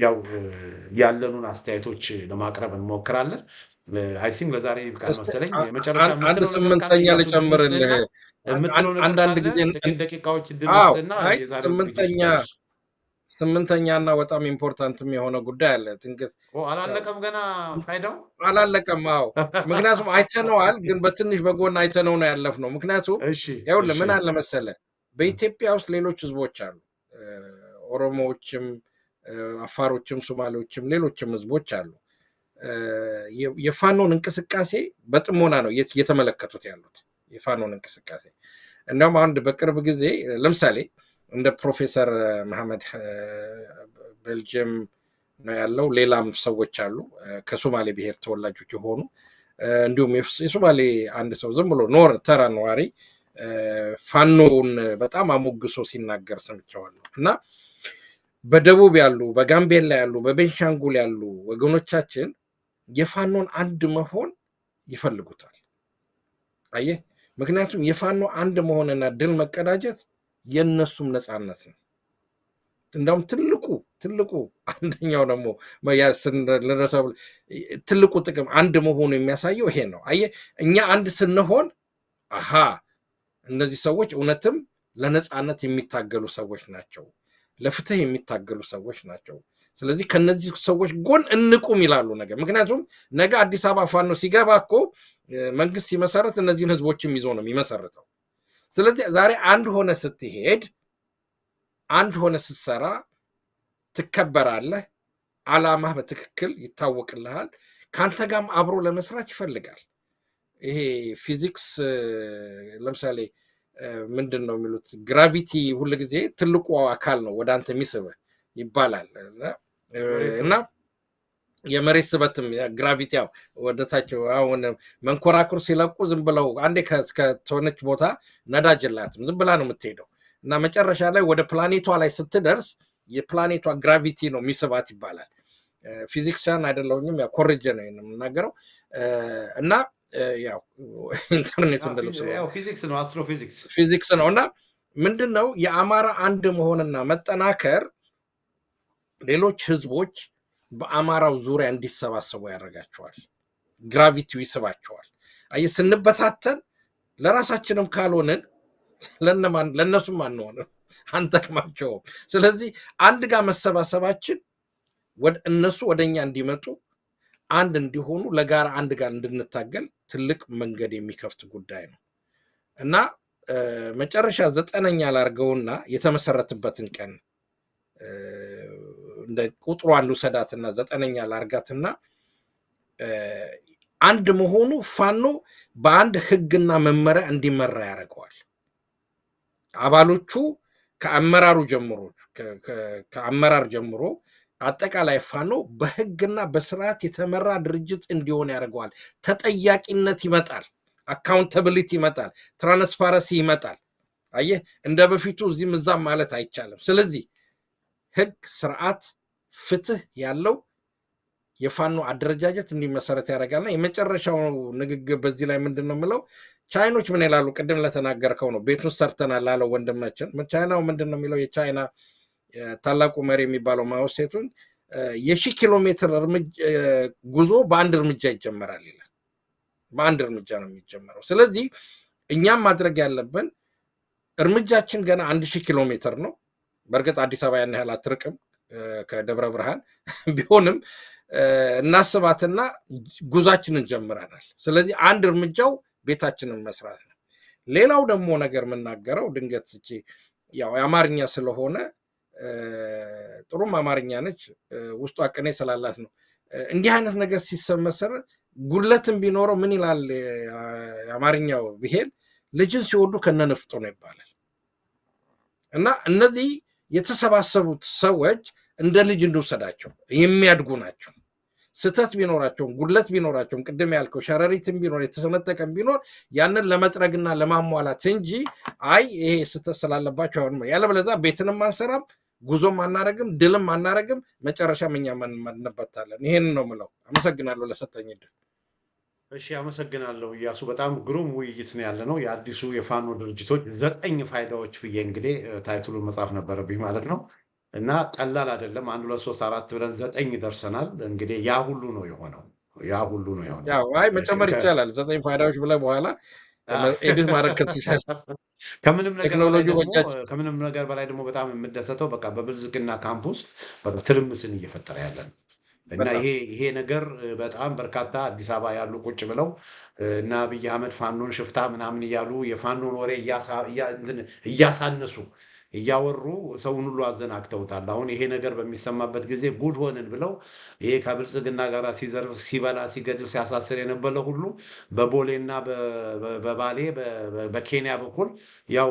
ያው ያለኑን አስተያየቶች ለማቅረብ እንሞክራለን። አይሲንግ ለዛሬ ይብቃል መሰለኝ። የመጨረሻ አንድ ስምንተኛ ልጨምርልህ። የምትለው ነገር አንዳንድ ጊዜ ጥቂት ደቂቃዎች ድልና የዛሬው ዝግጅት ስምንተኛ እና በጣም ኢምፖርታንትም የሆነ ጉዳይ አለ። ትንግት አላለቀም፣ ገና ፋይዳው አላለቀም። አዎ ምክንያቱም አይተነዋል፣ ግን በትንሽ በጎን አይተነው ነው ያለፍነው። ምክንያቱም ይኸውልህ ምን አለ መሰለህ በኢትዮጵያ ውስጥ ሌሎች ህዝቦች አሉ፣ ኦሮሞዎችም፣ አፋሮችም፣ ሶማሌዎችም ሌሎችም ህዝቦች አሉ። የፋኖን እንቅስቃሴ በጥሞና ነው እየተመለከቱት ያሉት የፋኖን እንቅስቃሴ። እንዲያውም አንድ በቅርብ ጊዜ ለምሳሌ እንደ ፕሮፌሰር መሐመድ ቤልጅየም ነው ያለው፣ ሌላም ሰዎች አሉ ከሶማሌ ብሔር ተወላጆች የሆኑ እንዲሁም የሶማሌ አንድ ሰው ዝም ብሎ ተራ ነዋሪ ፋኖን በጣም አሞግሶ ሲናገር ሰምቸዋለሁ። እና በደቡብ ያሉ፣ በጋምቤላ ያሉ፣ በቤንሻንጉል ያሉ ወገኖቻችን የፋኖን አንድ መሆን ይፈልጉታል። አየህ፣ ምክንያቱም የፋኖ አንድ መሆንና ድል መቀዳጀት የነሱም ነፃነት ነው። እንደውም ትልቁ አንደኛው ደግሞ ትልቁ ጥቅም አንድ መሆኑ የሚያሳየው ይሄ ነው። አየህ፣ እኛ አንድ ስንሆን አሃ እነዚህ ሰዎች እውነትም ለነፃነት የሚታገሉ ሰዎች ናቸው፣ ለፍትህ የሚታገሉ ሰዎች ናቸው። ስለዚህ ከነዚህ ሰዎች ጎን እንቁም ይላሉ ነገ። ምክንያቱም ነገ አዲስ አበባ ፋኖ ሲገባ እኮ መንግስት ሲመሰረት እነዚህን ህዝቦችም ይዞ ነው የሚመሰርተው። ስለዚህ ዛሬ አንድ ሆነ ስትሄድ፣ አንድ ሆነ ስትሰራ ትከበራለህ፣ አላማህ በትክክል ይታወቅልሃል፣ ከአንተ ጋርም አብሮ ለመስራት ይፈልጋል። ይሄ ፊዚክስ ለምሳሌ ምንድን ነው የሚሉት ግራቪቲ ሁል ጊዜ ትልቁ አካል ነው ወደ አንተ የሚስብህ ይባላል እና የመሬት ስበትም ግራቪቲ ያው ወደታቸው አሁን መንኮራኩር ሲለቁ ዝም ብለው አንዴ ከተሆነች ቦታ ነዳጅ የላትም ዝም ብላ ነው የምትሄደው እና መጨረሻ ላይ ወደ ፕላኔቷ ላይ ስትደርስ የፕላኔቷ ግራቪቲ ነው የሚስባት ይባላል። ፊዚክስን አይደለሁኝም ያው ኮሬጀ ነው የምናገረው እና ያው ኢንተርኔት ፊዚክስ ነው ፊዚክስ ነው እና ምንድነው የአማራ አንድ መሆንና መጠናከር ሌሎች ህዝቦች በአማራው ዙሪያ እንዲሰባሰቡ ያደርጋቸዋል። ግራቪቲው ይስባቸዋል። አየህ ስንበታተን ለራሳችንም ካልሆንን ለነሱም አንሆንም፣ አንጠቅማቸውም። ስለዚህ አንድ ጋር መሰባሰባችን እነሱ ወደኛ እንዲመጡ አንድ እንዲሆኑ ለጋራ አንድ ጋር እንድንታገል ትልቅ መንገድ የሚከፍት ጉዳይ ነው እና መጨረሻ 9ኛ ላርገውና የተመሰረተበትን ቀን እንደ ቁጥሩ አንዱ ሰዳትና 9ኛ ላርጋትና አንድ መሆኑ ፋኖ በአንድ ህግና መመሪያ እንዲመራ ያደርገዋል። አባሎቹ ከአመራር ጀምሮ አጠቃላይ ፋኖ በህግና በስርዓት የተመራ ድርጅት እንዲሆን ያደርገዋል። ተጠያቂነት ይመጣል፣ አካውንታቢሊቲ ይመጣል፣ ትራንስፓረንሲ ይመጣል። አየህ እንደ በፊቱ እዚህም እዛም ማለት አይቻልም። ስለዚህ ህግ፣ ስርዓት፣ ፍትህ ያለው የፋኖ አደረጃጀት እንዲመሰረት ያደርጋልና የመጨረሻው ንግግር በዚህ ላይ ምንድን ነው የምለው፣ ቻይኖች ምን ይላሉ? ቅድም ለተናገርከው ነው ቤቱን ሰርተናል ላለው ወንድማችን ቻይናው ምንድን ነው የሚለው? የቻይና ታላቁ መሪ የሚባለው ማኦ ሴቱን የ1000 ኪሎ ሜትር ጉዞ በአንድ እርምጃ ይጀመራል ይላል። በአንድ እርምጃ ነው የሚጀመረው። ስለዚህ እኛም ማድረግ ያለብን እርምጃችን ገና 1000 ኪሎ ሜትር ነው። በእርግጥ አዲስ አበባ ያን ያህል አትርቅም ከደብረ ብርሃን ቢሆንም እናስባትና ጉዟችንን ጀምረናል። ስለዚህ አንድ እርምጃው ቤታችንን መስራት ነው። ሌላው ደግሞ ነገር የምናገረው ድንገት ያው የአማርኛ ስለሆነ ጥሩም አማርኛ ነች፣ ውስጧ ቅኔ ስላላት ነው። እንዲህ አይነት ነገር ሲሰመሰር ጉድለትም ቢኖረው ምን ይላል የአማርኛው ብሄል፣ ልጅን ሲወዱ ከነንፍጡ ነው ይባላል። እና እነዚህ የተሰባሰቡት ሰዎች እንደ ልጅ እንውሰዳቸው፣ የሚያድጉ ናቸው። ስህተት ቢኖራቸውም ጉድለት ቢኖራቸውም ቅድም ያልከው ሸረሪትም ቢኖር የተሰነጠቀም ቢኖር ያንን ለመጥረግና ለማሟላት እንጂ አይ ይሄ ስህተት ስላለባቸው አሁን ያለበለዚያ ቤትንም አንሰራም፣ ጉዞም አናረግም፣ ድልም አናረግም፣ መጨረሻም እኛ እንበታለን። ይሄን ነው ምለው። አመሰግናለሁ ለሰጠኝ ዕድል። እሺ አመሰግናለሁ እያሱ። በጣም ግሩም ውይይት ነው ያለ ነው። የአዲሱ የፋኖ ድርጅቶች 9 ፋይዳዎች ብዬ እንግዲህ ታይትሉን መጻፍ ነበረብኝ ማለት ነው። እና ቀላል አይደለም። 1 2 3 4 ብለን 9 ደርሰናል። እንግዲህ ያ ሁሉ ነው የሆነው። አይ መጨመር ይቻላል። 9 ፋይዳዎች ብለህ በኋላ ኤዲት ማድረግ ከተቻለ ከምንም ነገር በላይ ደግሞ በጣም የምደሰተው በቃ በብልጽግና ካምፕ ውስጥ ትርምስን እየፈጠረ ያለን እና ይሄ ነገር በጣም በርካታ አዲስ አበባ ያሉ ቁጭ ብለው እና አብይ አህመድ ፋኖን ሽፍታ ምናምን እያሉ የፋኖን ወሬ እያሳነሱ እያወሩ ሰውን ሁሉ አዘናግተውታል። አሁን ይሄ ነገር በሚሰማበት ጊዜ ጉድ ሆንን ብለው ይሄ ከብልጽግና ጋር ሲዘርፍ ሲበላ ሲገድል ሲያሳስር የነበረ ሁሉ በቦሌና በባሌ በኬንያ በኩል ያው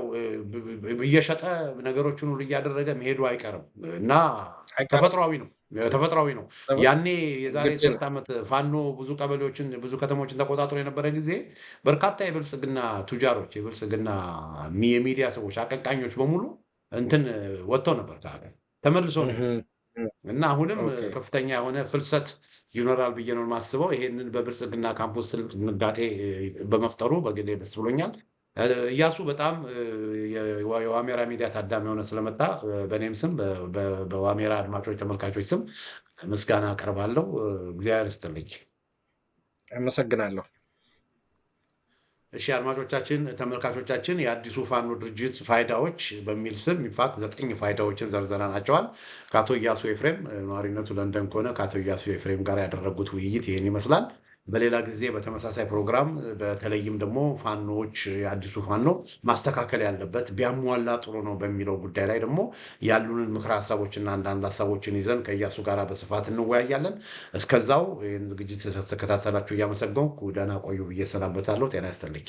እየሸጠ ነገሮችን ሁሉ እያደረገ መሄዱ አይቀርም እና ተፈጥሯዊ ነው። ያኔ የዛሬ 3 ዓመት ፋኖ ብዙ ቀበሌዎችን ብዙ ከተሞችን ተቆጣጥሮ የነበረ ጊዜ በርካታ የብልጽግና ቱጃሮች የብልጽግና የሚዲያ ሰዎች አቀንቃኞች በሙሉ እንትን ወጥተው ነበር ከሀገር ተመልሶ ነው እና አሁንም ከፍተኛ የሆነ ፍልሰት ይኖራል ብዬ ነው የማስበው። ይሄንን በብልጽግና ካምፕ ውስጥ ድንጋጤ በመፍጠሩ በግሌ ደስ ብሎኛል። እያሱ በጣም የዋሜራ ሚዲያ ታዳሚ የሆነ ስለመጣ በእኔም ስም በዋሜራ አድማጮች ተመልካቾች ስም ምስጋና አቀርባለሁ። እግዚአብሔር ይስጥልኝ። አመሰግናለሁ። እሺ አድማጮቻችን፣ ተመልካቾቻችን የአዲሱ ፋኖ ድርጅት ፋይዳዎች በሚል ስም ኢንፋክት 9 ፋይዳዎችን ዘርዝረናቸዋል። ከአቶ እያሱ ኤፍሬም ነዋሪነቱ ለንደን ከሆነ ከአቶ እያሱ ኤፍሬም ጋር ያደረጉት ውይይት ይህን ይመስላል። በሌላ ጊዜ በተመሳሳይ ፕሮግራም በተለይም ደግሞ ፋኖዎች የአዲሱ ፋኖ ማስተካከል ያለበት ቢያሟላ ጥሩ ነው በሚለው ጉዳይ ላይ ደግሞ ያሉንን ምክር ሀሳቦችና አንዳንድ ሀሳቦችን ይዘን ከእያሱ ጋር በስፋት እንወያያለን። እስከዛው ይህን ዝግጅት ተከታተላችሁ እያመሰገንኩ ደህና ቆዩ ብዬ ሰናበታለሁ። ጤና ይስጥልኝ።